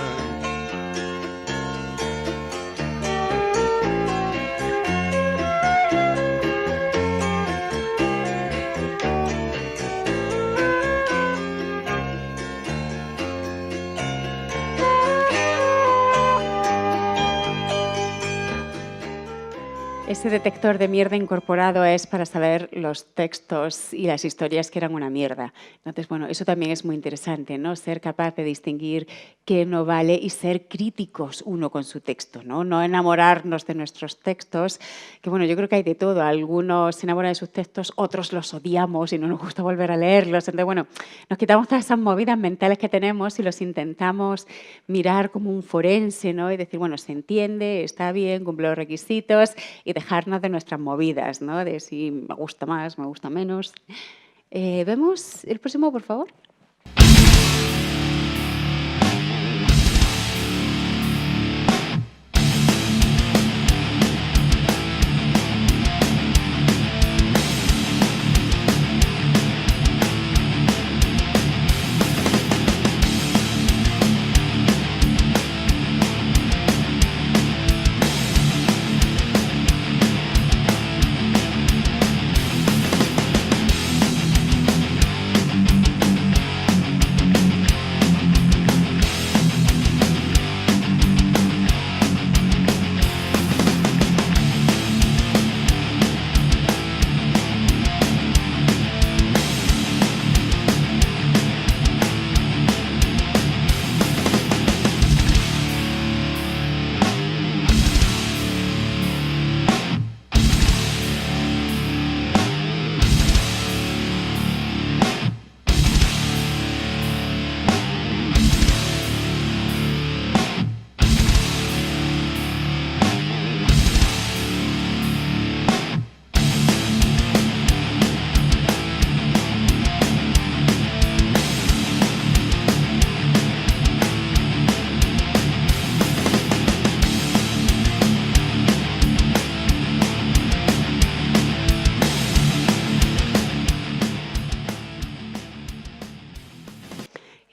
Ese detector de mierda incorporado es para saber los textos y las historias que eran una mierda. Entonces, bueno, eso también es muy interesante, ¿no? Ser capaz de distinguir qué no vale y ser críticos uno con su texto, ¿no? No enamorarnos de nuestros textos, que bueno, yo creo que hay de todo. Algunos se enamoran de sus textos, otros los odiamos y no nos gusta volver a leerlos. Entonces, bueno, nos quitamos todas esas movidas mentales que tenemos y los intentamos mirar como un forense, ¿no? Y decir, bueno, se entiende, está bien, cumple los requisitos y dejarnos de nuestras movidas, ¿no? De si me gusta más, me gusta menos. ¿Vemos el próximo, por favor?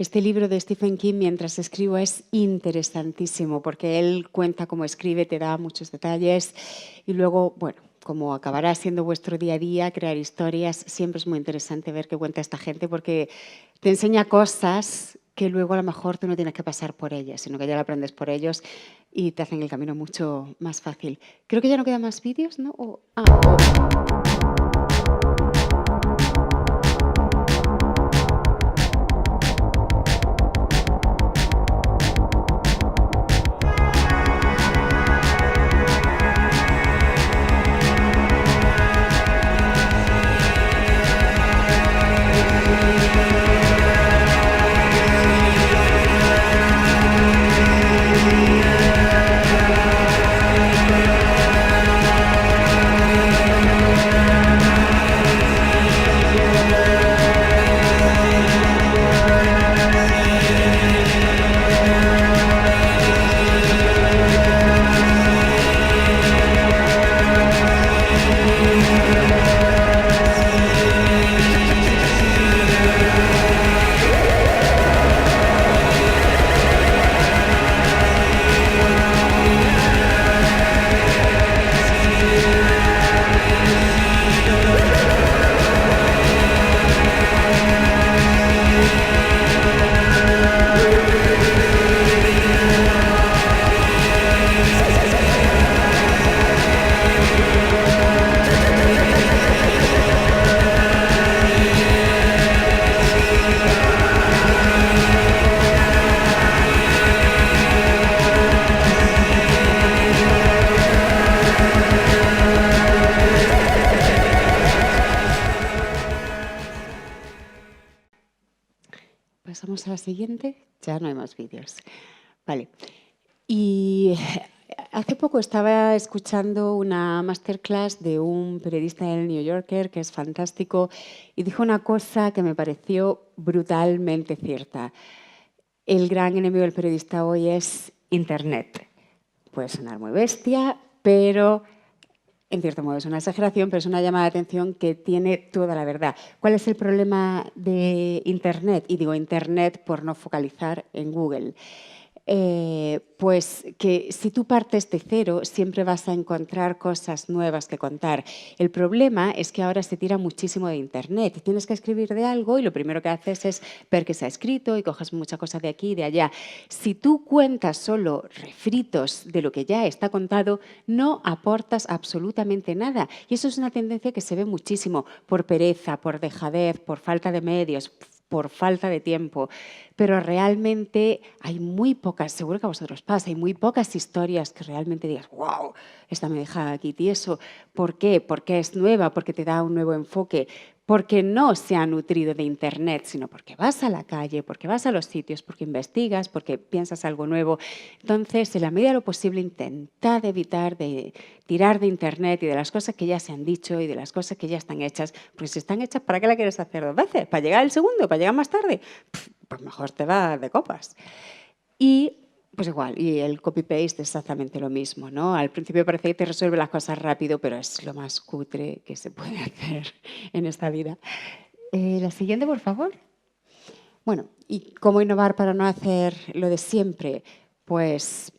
Este libro de Stephen King, Mientras escribo, es interesantísimo porque él cuenta cómo escribe, te da muchos detalles y luego, bueno, como acabará siendo vuestro día a día, crear historias, siempre es muy interesante ver qué cuenta esta gente porque te enseña cosas que luego a lo mejor tú no tienes que pasar por ellas, sino que ya lo aprendes por ellos y te hacen el camino mucho más fácil. Creo que ya no quedan más vídeos, ¿no? Pasamos a la siguiente. Ya no hay más vídeos. Vale. Y hace poco estaba escuchando una masterclass de un periodista del New Yorker que es fantástico y dijo una cosa que me pareció brutalmente cierta. El gran enemigo del periodista hoy es Internet. Puede sonar muy bestia, pero en cierto modo es una exageración, pero es una llamada de atención que tiene toda la verdad. ¿Cuál es el problema de Internet? Y digo Internet por no focalizar en Google. Pues que si tú partes de cero siempre vas a encontrar cosas nuevas que contar. El problema es que ahora se tira muchísimo de Internet y tienes que escribir de algo y lo primero que haces es ver que se ha escrito y coges muchas cosas de aquí y de allá. Si tú cuentas solo refritos de lo que ya está contado, no aportas absolutamente nada. Y eso es una tendencia que se ve muchísimo por pereza, por dejadez, por falta de medios, por falta de tiempo, pero realmente hay muy pocas, seguro que a vosotros pasa, hay muy pocas historias que realmente digas, wow, esta me deja aquí tieso. ¿Por qué? Porque es nueva, porque te da un nuevo enfoque, porque no se ha nutrido de Internet, sino porque vas a la calle, porque vas a los sitios, porque investigas, porque piensas algo nuevo. Entonces, en la medida de lo posible, intentad evitar de tirar de Internet y de las cosas que ya se han dicho y de las cosas que ya están hechas, porque si están hechas, ¿para qué la quieres hacer 2 veces? ¿Para llegar al segundo? ¿Para llegar más tarde? Pues mejor te va de copas. Y pues igual, y el copy-paste es exactamente lo mismo, ¿no? Al principio parece que te resuelve las cosas rápido, pero es lo más cutre que se puede hacer en esta vida. La siguiente, por favor. Bueno, ¿y cómo innovar para no hacer lo de siempre? Pues,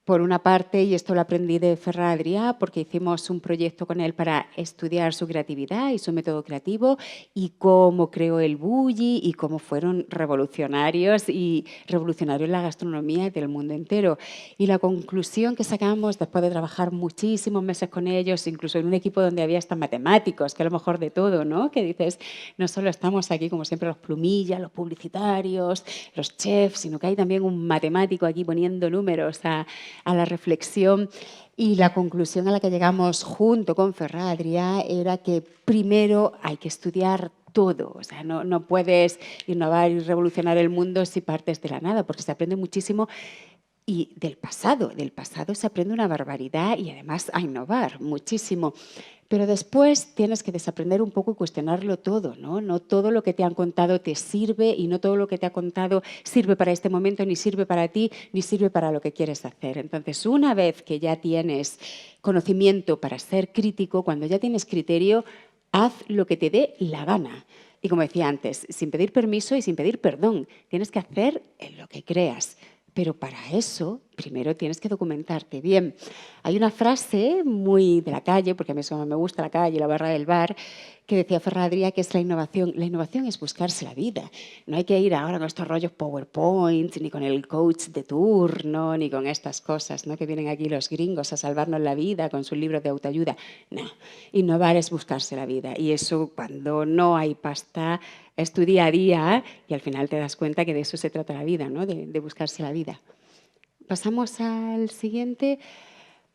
por una parte, y esto lo aprendí de Ferran Adrià, porque hicimos un proyecto con él para estudiar su creatividad y su método creativo y cómo creó el Bulli y cómo fueron revolucionarios en la gastronomía del mundo entero. Y la conclusión que sacamos después de trabajar muchísimos meses con ellos, incluso en un equipo donde había hasta matemáticos, que a lo mejor de todo, ¿no? Que dices, no solo estamos aquí como siempre los plumillas, los publicitarios, los chefs, sino que hay también un matemático aquí poniendo números a la reflexión. Y la conclusión a la que llegamos junto con Ferran Adrià era que primero hay que estudiar todo. O sea, no puedes innovar y revolucionar el mundo si partes de la nada, porque se aprende muchísimo. Y del pasado se aprende una barbaridad y además a innovar muchísimo. Pero después tienes que desaprender un poco y cuestionarlo todo, ¿no? No todo lo que te han contado te sirve y no todo lo que te ha contado sirve para este momento, ni sirve para ti, ni sirve para lo que quieres hacer. Entonces, una vez que ya tienes conocimiento para ser crítico, cuando ya tienes criterio, haz lo que te dé la gana. Y como decía antes, sin pedir permiso y sin pedir perdón, tienes que hacer en lo que creas. Pero para eso, primero tienes que documentarte bien. Hay una frase muy de la calle, porque a mí eso me gusta la calle, la barra del bar, que decía Ferran Adrià, que es la innovación. La innovación es buscarse la vida. No hay que ir ahora con estos rollos PowerPoint, ni con el coach de turno, ni con estas cosas, ¿no? Que vienen aquí los gringos a salvarnos la vida con sus libros de autoayuda. No, innovar es buscarse la vida. Y eso, cuando no hay pasta, es tu día a día y al final te das cuenta que de eso se trata la vida, ¿no? De buscarse la vida. Pasamos al siguiente.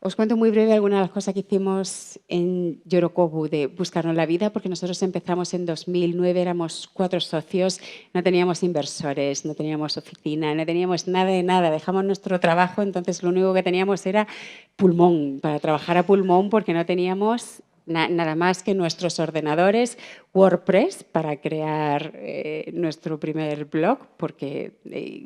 Os cuento muy breve algunas de las cosas que hicimos en Yorokobu de buscarnos la vida, porque nosotros empezamos en 2009, éramos 4 socios, no teníamos inversores, no teníamos oficina, no teníamos nada de nada. Dejamos nuestro trabajo, entonces lo único que teníamos era pulmón, para trabajar a pulmón, porque no teníamos nada más que nuestros ordenadores, WordPress para crear nuestro primer blog,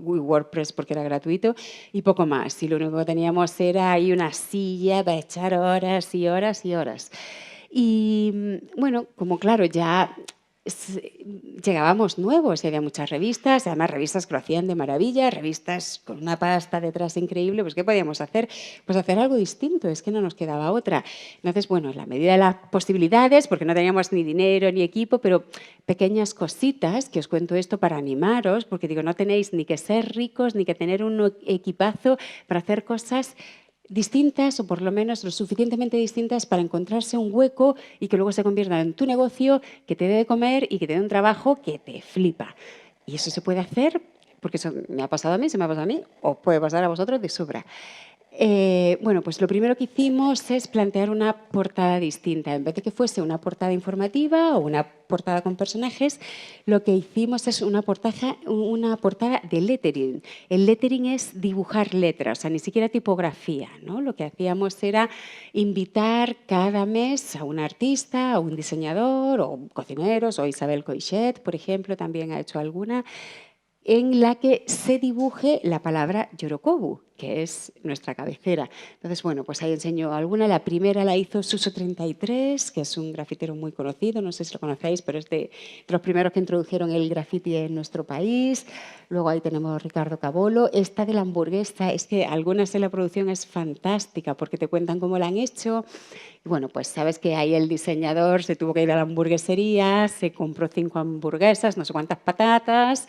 WordPress porque era gratuito, y poco más. Y lo único que teníamos era ahí una silla para echar horas y horas y horas. Y bueno, como claro, ya llegábamos nuevos y había muchas revistas, además revistas que lo hacían de maravilla, revistas con una pasta detrás increíble, pues ¿qué podíamos hacer? Pues hacer algo distinto, es que no nos quedaba otra. Entonces, bueno, en la medida de las posibilidades, porque no teníamos ni dinero ni equipo, pero pequeñas cositas, que os cuento esto para animaros, porque digo, no tenéis ni que ser ricos ni que tener un equipazo para hacer cosas distintas o por lo menos lo suficientemente distintas para encontrarse un hueco y que luego se convierta en tu negocio, que te dé de comer y que te dé un trabajo que te flipa. Y eso se puede hacer, porque eso me ha pasado a mí, se me ha pasado a mí, os puede pasar a vosotros de sobra. Bueno, pues lo primero que hicimos es plantear una portada distinta. En vez de que fuese una portada informativa o una portada con personajes, lo que hicimos es una portada de lettering. El lettering es dibujar letras, o sea, ni siquiera tipografía, ¿no? Lo que hacíamos era invitar cada mes a un artista, a un diseñador, o cocineros, o Isabel Coixet, por ejemplo, también ha hecho alguna, en la que se dibuje la palabra Yorokobu, que es nuestra cabecera. Entonces, bueno, pues ahí enseño alguna. La primera la hizo Suso33, que es un grafitero muy conocido, no sé si lo conocéis, pero es de los primeros que introdujeron el graffiti en nuestro país. Luego ahí tenemos Ricardo Cabolo. Esta de la hamburguesa, es que algunas de la producción es fantástica porque te cuentan cómo la han hecho. Y bueno, pues sabes que ahí el diseñador se tuvo que ir a la hamburguesería, se compró 5 hamburguesas, no sé cuántas patatas,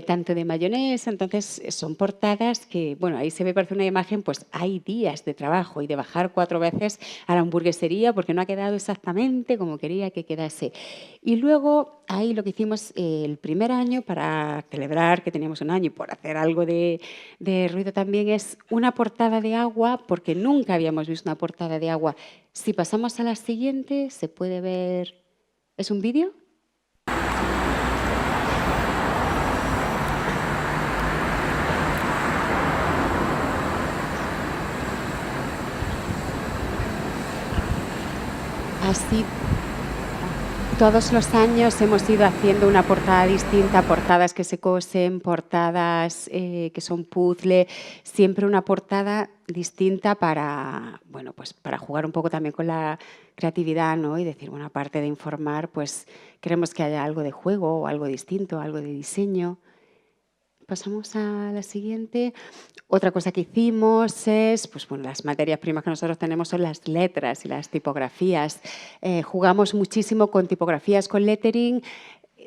tanto de mayonesa. Entonces, son portadas que, bueno, ahí se ve, parece una imagen, pues hay días de trabajo y de bajar 4 veces a la hamburguesería porque no ha quedado exactamente como quería que quedase. Y luego, ahí lo que hicimos el primer año para celebrar que teníamos un año y por hacer algo de ruido también, es una portada de agua, porque nunca habíamos visto una portada de agua. Si pasamos a la siguiente, se puede ver... ¿Es un vídeo? Así, todos los años hemos ido haciendo una portada distinta, portadas que se cosen, portadas que son puzzle, siempre una portada distinta para, bueno, pues para jugar un poco también con la creatividad, ¿no? Y decir, bueno, aparte de informar, pues queremos que haya algo de juego o algo distinto, algo de diseño. Pasamos a la siguiente. Otra cosa que hicimos es, pues bueno, las materias primas que nosotros tenemos son las letras y las tipografías. Jugamos muchísimo con tipografías, con lettering.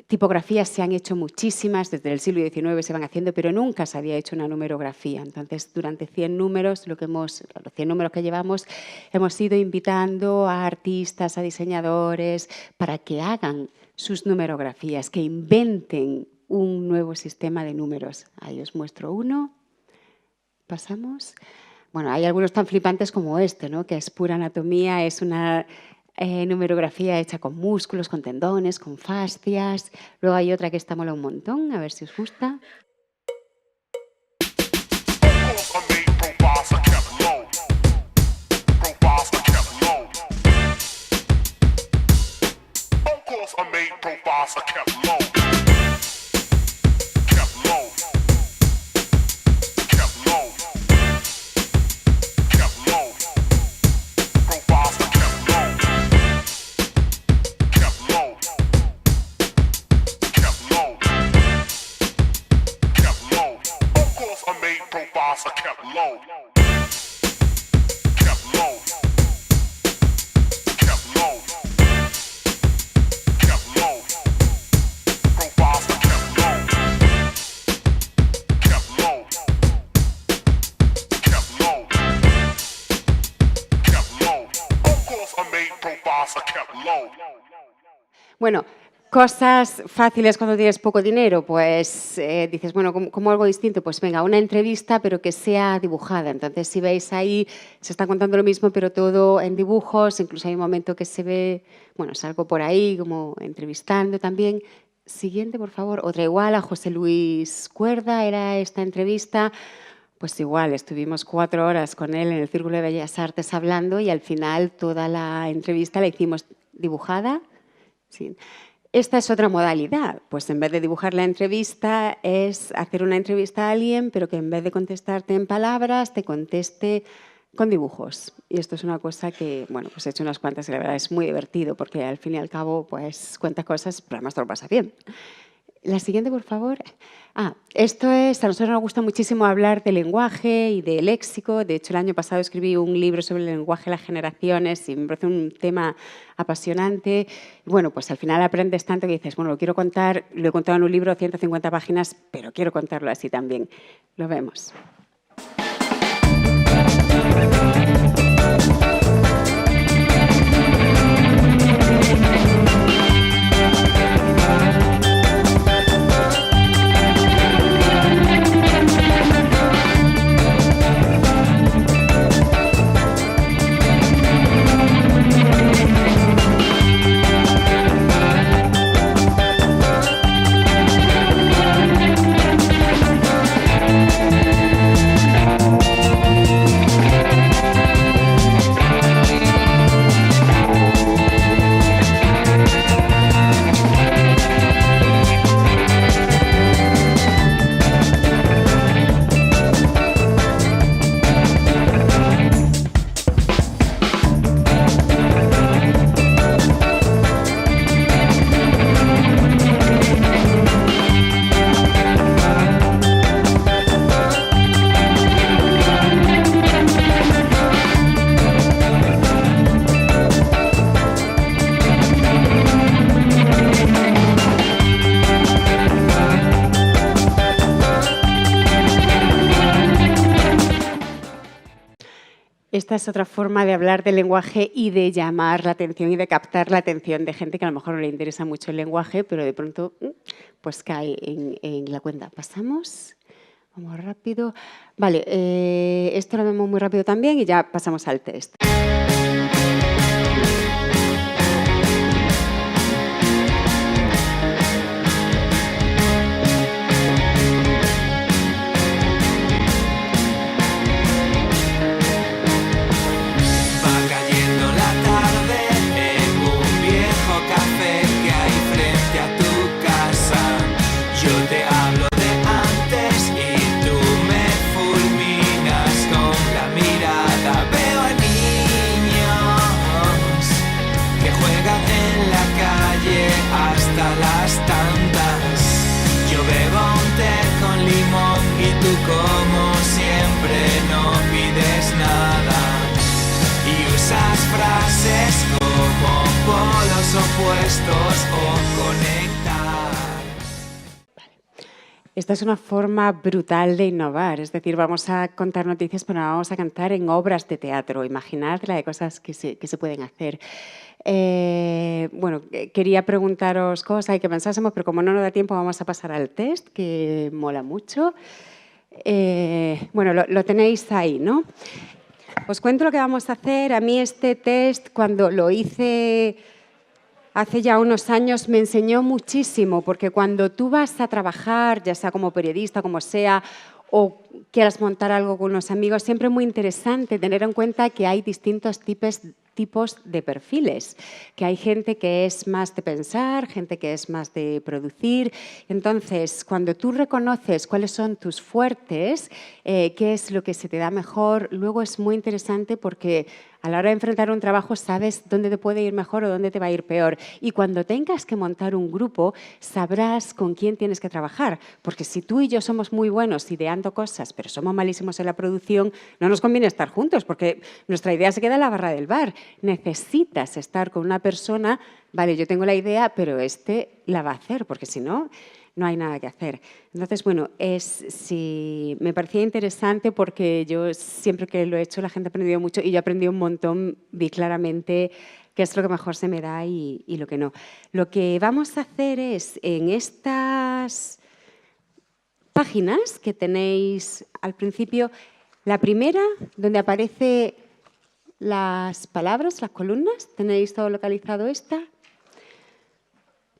Tipografías se han hecho muchísimas, desde el siglo XIX se van haciendo, pero nunca se había hecho una numerografía. Entonces, durante 100 números, los 100 números que llevamos, hemos ido invitando a artistas, a diseñadores, para que hagan sus numerografías, que inventen un nuevo sistema de números. Ahí os muestro uno. Pasamos. Bueno, hay algunos tan flipantes como este, ¿no? Que es pura anatomía, es una numerografía hecha con músculos, con tendones, con fascias. Luego hay otra que esta mola un montón, a ver si os gusta. Bueno, cosas fáciles cuando tienes poco dinero, pues dices, bueno, ¿cómo algo distinto? Pues venga, una entrevista, pero que sea dibujada. Entonces, si veis ahí, se está contando lo mismo, pero todo en dibujos. Incluso hay un momento que se ve, bueno, salgo por ahí como entrevistando también. Siguiente, por favor. Otra igual, a José Luis Cuerda era esta entrevista. Pues igual, estuvimos 4 horas con él en el Círculo de Bellas Artes hablando y al final toda la entrevista la hicimos dibujada. Sí. Esta es otra modalidad, pues en vez de dibujar la entrevista es hacer una entrevista a alguien, pero que en vez de contestarte en palabras, te conteste con dibujos. Y esto es una cosa que, bueno, pues he hecho unas cuantas y la verdad es muy divertido porque al fin y al cabo, pues cuentas cosas, pero además te lo pasa bien. La siguiente, por favor. Esto es, a nosotros nos gusta muchísimo hablar de lenguaje y de léxico. De hecho, el año pasado escribí un libro sobre el lenguaje de las generaciones y me parece un tema apasionante. Bueno, pues al final aprendes tanto que dices, bueno, lo quiero contar, lo he contado en un libro de 150 páginas, pero quiero contarlo así también. Lo vemos. Esta es otra forma de hablar del lenguaje y de llamar la atención y de captar la atención de gente que a lo mejor no le interesa mucho el lenguaje, pero de pronto pues cae en la cuenta. Pasamos, vamos rápido. Vale, esto lo vemos muy rápido también y ya pasamos al test. Como siempre no pides nada y usas frases como polos opuestos o conectar. Esta es una forma brutal de innovar, es decir, vamos a contar noticias, pero vamos a cantar en obras de teatro. Imaginad la de cosas que se pueden hacer. Bueno, quería preguntaros cosas y que pensásemos, pero como no nos da tiempo vamos a pasar al test, que mola mucho. Bueno, lo tenéis ahí, ¿no? Os cuento lo que vamos a hacer. A mí este test, cuando lo hice hace ya unos años, me enseñó muchísimo, porque cuando tú vas a trabajar, ya sea como periodista, como sea, o quieras montar algo con unos amigos, siempre es muy interesante tener en cuenta que hay distintos tipos de perfiles, que hay gente que es más de pensar, gente que es más de producir. Entonces, cuando tú reconoces cuáles son tus fuertes, qué es lo que se te da mejor, luego es muy interesante porque a la hora de enfrentar un trabajo sabes dónde te puede ir mejor o dónde te va a ir peor. Y cuando tengas que montar un grupo, sabrás con quién tienes que trabajar. Porque si tú y yo somos muy buenos ideando cosas, pero somos malísimos en la producción, no nos conviene estar juntos porque nuestra idea se queda en la barra del bar. Necesitas estar con una persona, vale, yo tengo la idea, pero este la va a hacer, porque si no, no hay nada que hacer. Entonces, bueno, me parecía interesante porque yo siempre que lo he hecho la gente ha aprendido mucho y yo aprendí un montón, vi claramente qué es lo que mejor se me da y lo que no. Lo que vamos a hacer es, en estas páginas que tenéis al principio, la primera, donde aparece las palabras, las columnas, ¿tenéis todo localizado esta?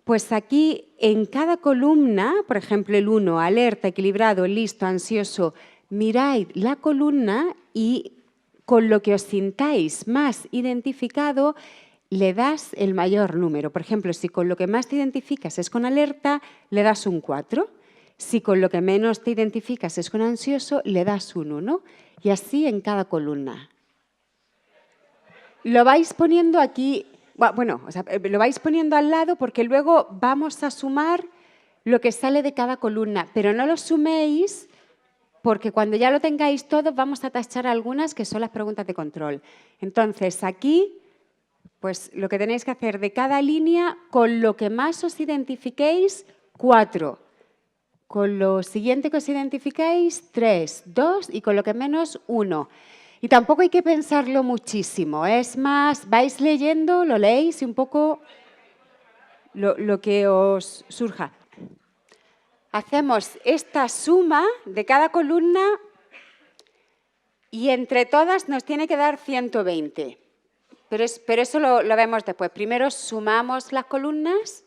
Pues aquí, en cada columna, por ejemplo, el 1, alerta, equilibrado, listo, ansioso, miráis la columna y con lo que os sintáis más identificado, le das el mayor número. Por ejemplo, si con lo que más te identificas es con alerta, le das un 4. Si con lo que menos te identificas es con ansioso, le das un 1. Y así en cada columna. Lo vais poniendo aquí. Bueno, o sea, lo vais poniendo al lado porque luego vamos a sumar lo que sale de cada columna, pero no lo suméis porque cuando ya lo tengáis todo vamos a tachar algunas que son las preguntas de control. Entonces, aquí, pues lo que tenéis que hacer de cada línea, con lo que más os identifiquéis, 4. Con lo siguiente que os identifiquéis, 3, 2 y con lo que menos, 1. Y tampoco hay que pensarlo muchísimo, es más, vais leyendo, lo leéis y un poco lo que os surja. Hacemos esta suma de cada columna y entre todas nos tiene que dar 120. Pero eso lo vemos después. Primero sumamos las columnas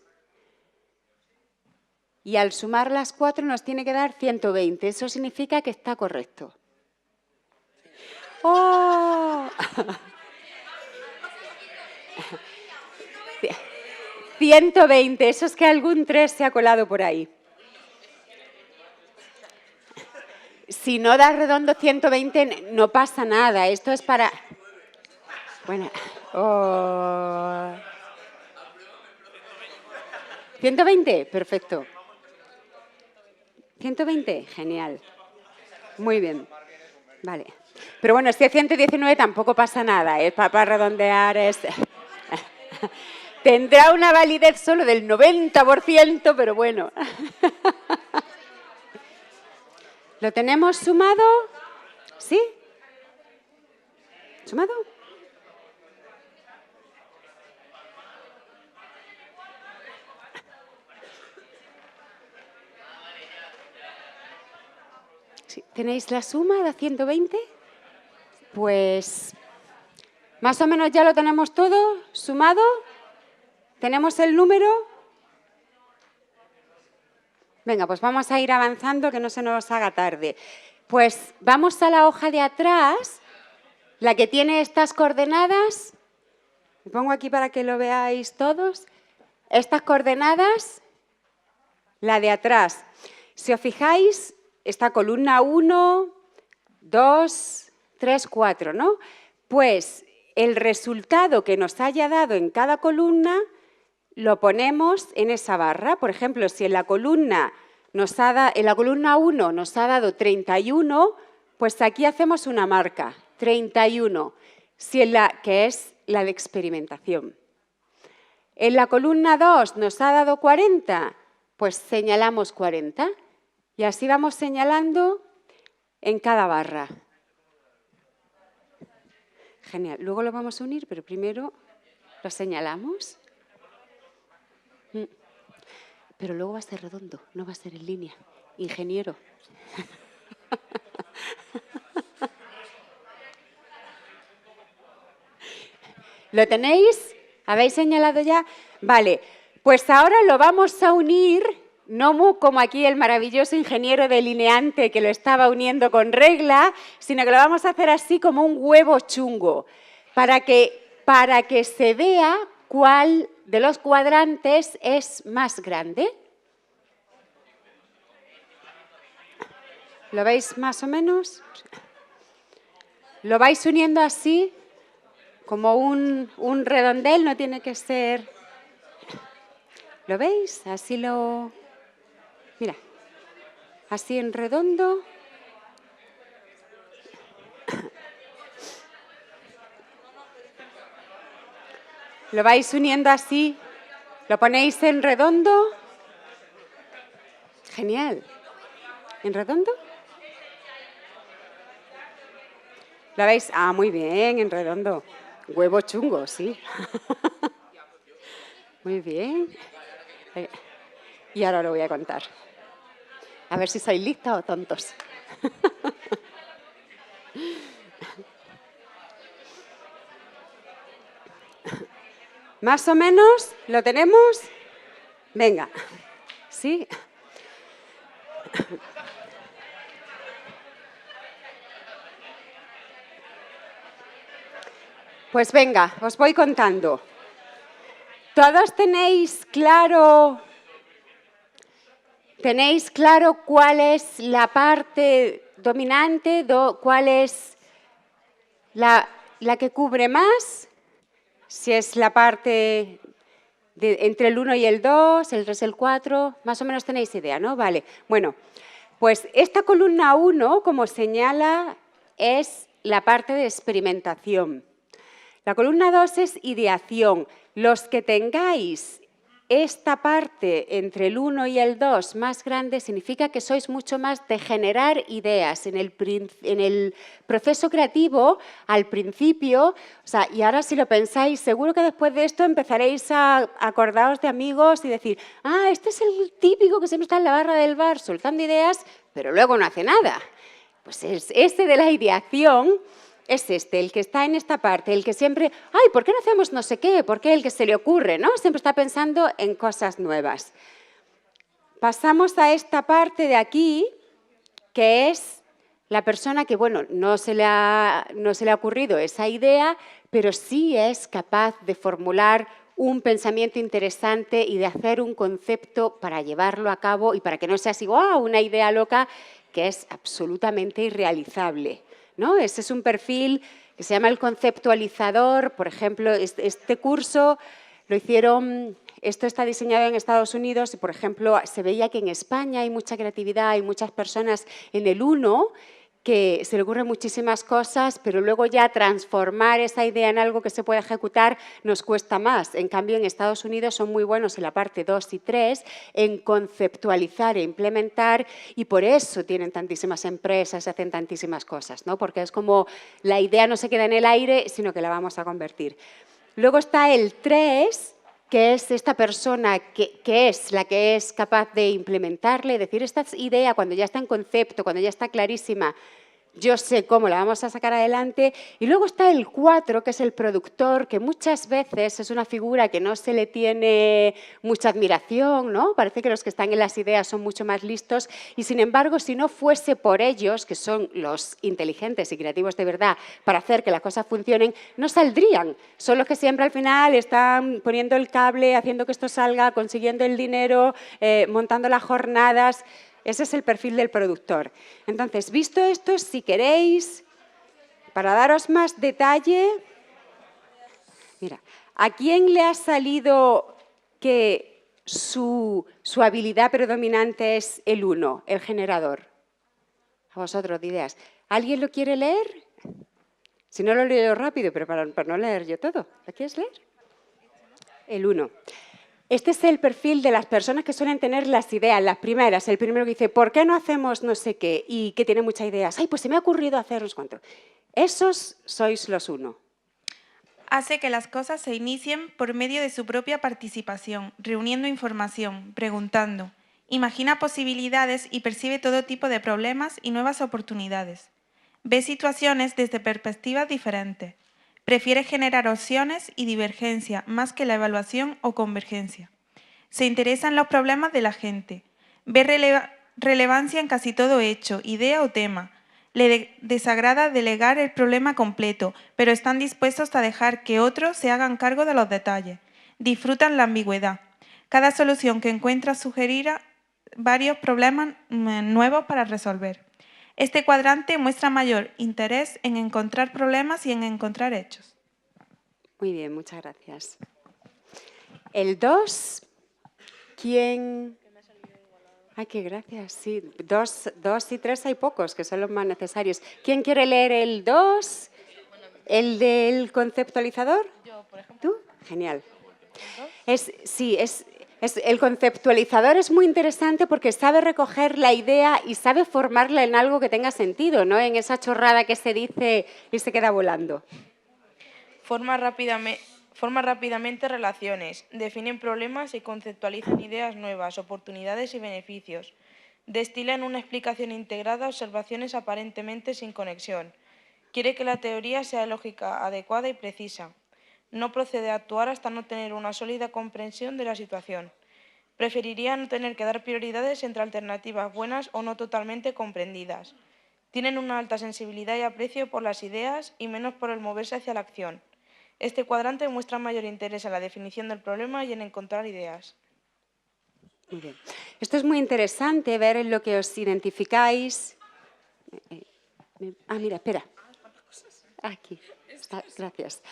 y al sumar las 4 nos tiene que dar 120. Eso significa que está correcto. ¡Oh! 120, eso es que algún 3 se ha colado por ahí. Si no das redondo 120, no pasa nada. Esto es para... Bueno. Oh. 120, perfecto. 120, genial. Muy bien. Vale. Pero bueno, si es 119 tampoco pasa nada, ¿eh? Para redondear es... Tendrá una validez solo del 90%, pero bueno. ¿Lo tenemos sumado? ¿Sí? ¿Sumado? Sí, ¿tenéis la suma de 120? Pues más o menos ya lo tenemos todo sumado. ¿Tenemos el número? Venga, pues vamos a ir avanzando, que no se nos haga tarde. Pues vamos a la hoja de atrás, la que tiene estas coordenadas. Me pongo aquí para que lo veáis todos. Estas coordenadas, la de atrás. Si os fijáis, esta columna 1, 2, 3, 4, ¿no? Pues el resultado que nos haya dado en cada columna lo ponemos en esa barra. Por ejemplo, si en la columna 1 nos ha dado 31, pues aquí hacemos una marca, 31, que es la de experimentación. En la columna 2 nos ha dado 40, pues señalamos 40. Y así vamos señalando en cada barra. Genial. Luego lo vamos a unir, pero primero lo señalamos. Pero luego va a ser redondo, no va a ser en línea. Ingeniero. ¿Lo tenéis? ¿Habéis señalado ya? Vale, pues ahora lo vamos a unir, no como aquí el maravilloso ingeniero delineante que lo estaba uniendo con regla, sino que lo vamos a hacer así como un huevo chungo, para que se vea cuál de los cuadrantes es más grande. ¿Lo veis más o menos? Lo vais uniendo así, como un redondel, no tiene que ser... ¿Lo veis? Así lo... Mira, así en redondo. Lo vais uniendo así, lo ponéis en redondo. Genial. ¿En redondo? ¿Lo veis? Ah, muy bien, en redondo. Huevo chungo, sí. Muy bien. Y ahora lo voy a contar. A ver si sois listos o tontos. ¿Más o menos lo tenemos? Venga. ¿Sí? Pues venga, os voy contando. ¿Todos tenéis claro cuál es la parte dominante, cuál es la que cubre más? Si es la parte entre el 1 y el 2, el 3 y el 4, más o menos tenéis idea, ¿no? Vale, bueno, pues esta columna 1, como señala, es la parte de experimentación. La columna 2 es ideación. Los que tengáis esta parte entre el 1 y el 2 más grande significa que sois mucho más de generar ideas en el proceso creativo al principio. O sea, y ahora si lo pensáis, seguro que después de esto empezaréis a acordaros de amigos y decir, ah, este es el típico que siempre está en la barra del bar soltando ideas, pero luego no hace nada. Pues es este de la ideación. Es el que está en esta parte, el que siempre, ay, ¿por qué no hacemos no sé qué? ¿Por qué el que se le ocurre? ¿No? Siempre está pensando en cosas nuevas. Pasamos a esta parte de aquí, que es la persona que, bueno, no se le ha ocurrido esa idea, pero sí es capaz de formular un pensamiento interesante y de hacer un concepto para llevarlo a cabo y para que no sea así, wow, una idea loca que es absolutamente irrealizable, ¿no? Ese es un perfil que se llama el conceptualizador. Por ejemplo, este curso lo hicieron, esto está diseñado en Estados Unidos y, por ejemplo, se veía que en España hay mucha creatividad, hay muchas personas en el 1 que se le ocurren muchísimas cosas, pero luego ya transformar esa idea en algo que se pueda ejecutar nos cuesta más. En cambio, en Estados Unidos son muy buenos en la parte 2 y 3 en conceptualizar e implementar, y por eso tienen tantísimas empresas, hacen tantísimas cosas, ¿no? Porque es como la idea no se queda en el aire, sino que la vamos a convertir. Luego está el 3, que es esta persona que es la que es capaz de implementarle, decir, esta idea cuando ya está en concepto, cuando ya está clarísima, yo sé cómo la vamos a sacar adelante. Y luego está el 4, que es el productor, que muchas veces es una figura que no se le tiene mucha admiración, ¿no? Parece que los que están en las ideas son mucho más listos y, sin embargo, si no fuese por ellos, que son los inteligentes y creativos de verdad, para hacer que las cosas funcionen, no saldrían. Son los que siempre al final están poniendo el cable, haciendo que esto salga, consiguiendo el dinero, montando las jornadas. Ese es el perfil del productor. Entonces, visto esto, si queréis, para daros más detalle, mira, ¿a quién le ha salido que su habilidad predominante es el 1, el generador? A vosotros, de ideas. ¿Alguien lo quiere leer? Si no, lo leo rápido, pero para no leer yo todo. ¿Lo quieres leer? El 1. Este es el perfil de las personas que suelen tener las ideas, las primeras. El primero que dice, ¿por qué no hacemos no sé qué? Y que tiene muchas ideas. Ay, pues se me ha ocurrido hacer no sé cuánto. Esos sois los 1. Hace que las cosas se inicien por medio de su propia participación, reuniendo información, preguntando. Imagina posibilidades y percibe todo tipo de problemas y nuevas oportunidades. Ve situaciones desde perspectivas diferentes. Prefiere generar opciones y divergencia más que la evaluación o convergencia. Se interesa en los problemas de la gente. Ve relevancia en casi todo hecho, idea o tema. Le desagrada delegar el problema completo, pero están dispuestos a dejar que otros se hagan cargo de los detalles. Disfrutan la ambigüedad. Cada solución que encuentra sugerirá varios problemas nuevos para resolver. Este cuadrante muestra mayor interés en encontrar problemas y en encontrar hechos. Muy bien, muchas gracias. El 2, ¿quién? Ay, qué gracias, sí. 2 y 3 hay pocos, que son los más necesarios. ¿Quién quiere leer el 2? ¿El del conceptualizador? Yo, por ejemplo. ¿Tú? Genial. El conceptualizador es muy interesante porque sabe recoger la idea y sabe formarla en algo que tenga sentido, no en esa chorrada que se dice y se queda volando. Forma rápidamente relaciones, definen problemas y conceptualizan ideas nuevas, oportunidades y beneficios. Destilan una explicación integrada a observaciones aparentemente sin conexión. Quiere que la teoría sea lógica, adecuada y precisa. No procede a actuar hasta no tener una sólida comprensión de la situación. Preferiría no tener que dar prioridades entre alternativas buenas o no totalmente comprendidas. Tienen una alta sensibilidad y aprecio por las ideas y menos por el moverse hacia la acción. Este cuadrante muestra mayor interés en la definición del problema y en encontrar ideas. Muy bien. Esto es muy interesante, ver en lo que os identificáis. Mira, espera. Aquí. Está, gracias.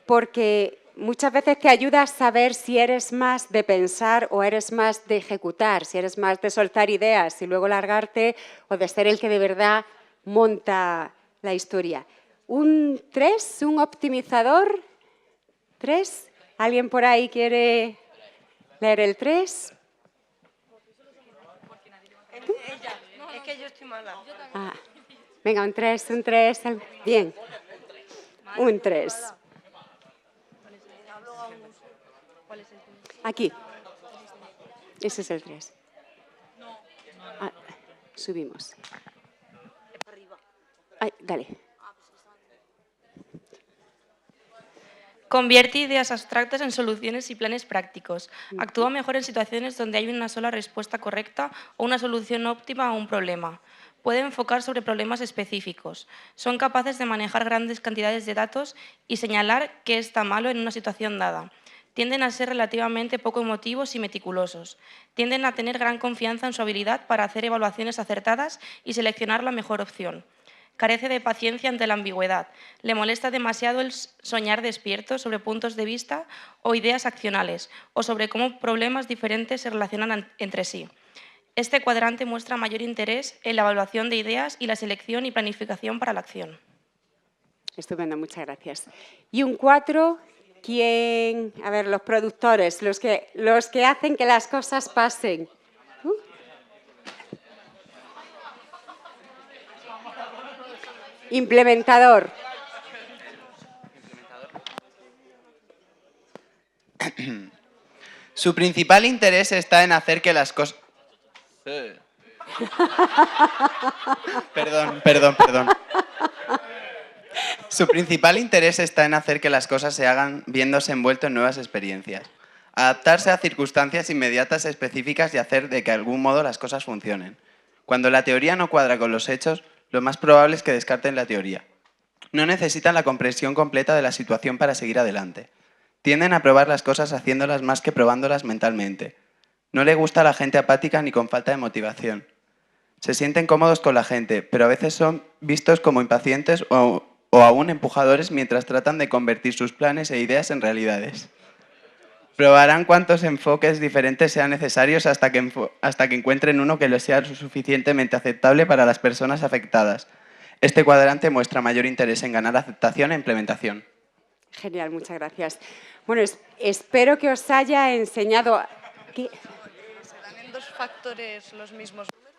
Porque muchas veces te ayuda a saber si eres más de pensar o eres más de ejecutar, si eres más de soltar ideas y luego largarte, o de ser el que de verdad monta la historia. ¿Un 3? ¿Un optimizador? ¿3? ¿Alguien por ahí quiere leer el 3? Es que yo estoy mala. Venga, un 3. Bien. Un 3. Aquí. Ese es el 3. Subimos. Ay, dale. Convierte ideas abstractas en soluciones y planes prácticos. Actúa mejor en situaciones donde hay una sola respuesta correcta o una solución óptima a un problema. Puede enfocar sobre problemas específicos. Son capaces de manejar grandes cantidades de datos y señalar qué está malo en una situación dada. Tienden a ser relativamente poco emotivos y meticulosos. Tienden a tener gran confianza en su habilidad para hacer evaluaciones acertadas y seleccionar la mejor opción. Carece de paciencia ante la ambigüedad. Le molesta demasiado el soñar despierto sobre puntos de vista o ideas accionales, o sobre cómo problemas diferentes se relacionan entre sí. Este cuadrante muestra mayor interés en la evaluación de ideas y la selección y planificación para la acción. Estupendo, muchas gracias. Y un 4, ¿quién? A ver, los productores, los que hacen que las cosas pasen. Implementador. Su principal interés está en hacer que las cosas... Perdón. Su principal interés está en hacer que las cosas se hagan viéndose envuelto en nuevas experiencias. Adaptarse a circunstancias inmediatas específicas y hacer de que de algún modo las cosas funcionen. Cuando la teoría no cuadra con los hechos, lo más probable es que descarten la teoría. No necesitan la comprensión completa de la situación para seguir adelante. Tienden a probar las cosas haciéndolas más que probándolas mentalmente. No le gusta a la gente apática ni con falta de motivación. Se sienten cómodos con la gente, pero a veces son vistos como impacientes o aún empujadores mientras tratan de convertir sus planes e ideas en realidades. Probarán cuantos enfoques diferentes sean necesarios hasta que encuentren uno que les sea lo suficientemente aceptable para las personas afectadas. Este cuadrante muestra mayor interés en ganar aceptación e implementación. Genial, muchas gracias. Bueno, espero que os haya enseñado... ¿Serán en 2 factores los mismos números?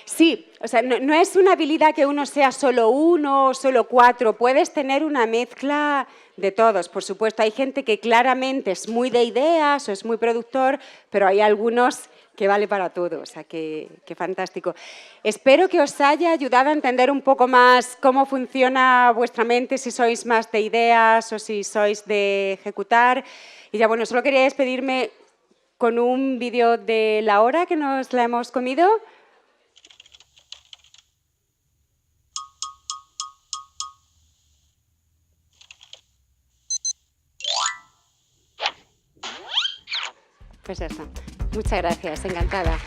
Sí, o sea, no es una habilidad que uno sea solo 1 o solo 4. Puedes tener una mezcla de todos, por supuesto. Hay gente que claramente es muy de ideas o es muy productor, pero hay algunos que vale para todo, o sea, que fantástico. Espero que os haya ayudado a entender un poco más cómo funciona vuestra mente, si sois más de ideas o si sois de ejecutar. Y ya, bueno, solo quería despedirme con un vídeo de la hora que nos la hemos comido. Pues ya está. Muchas gracias, encantada.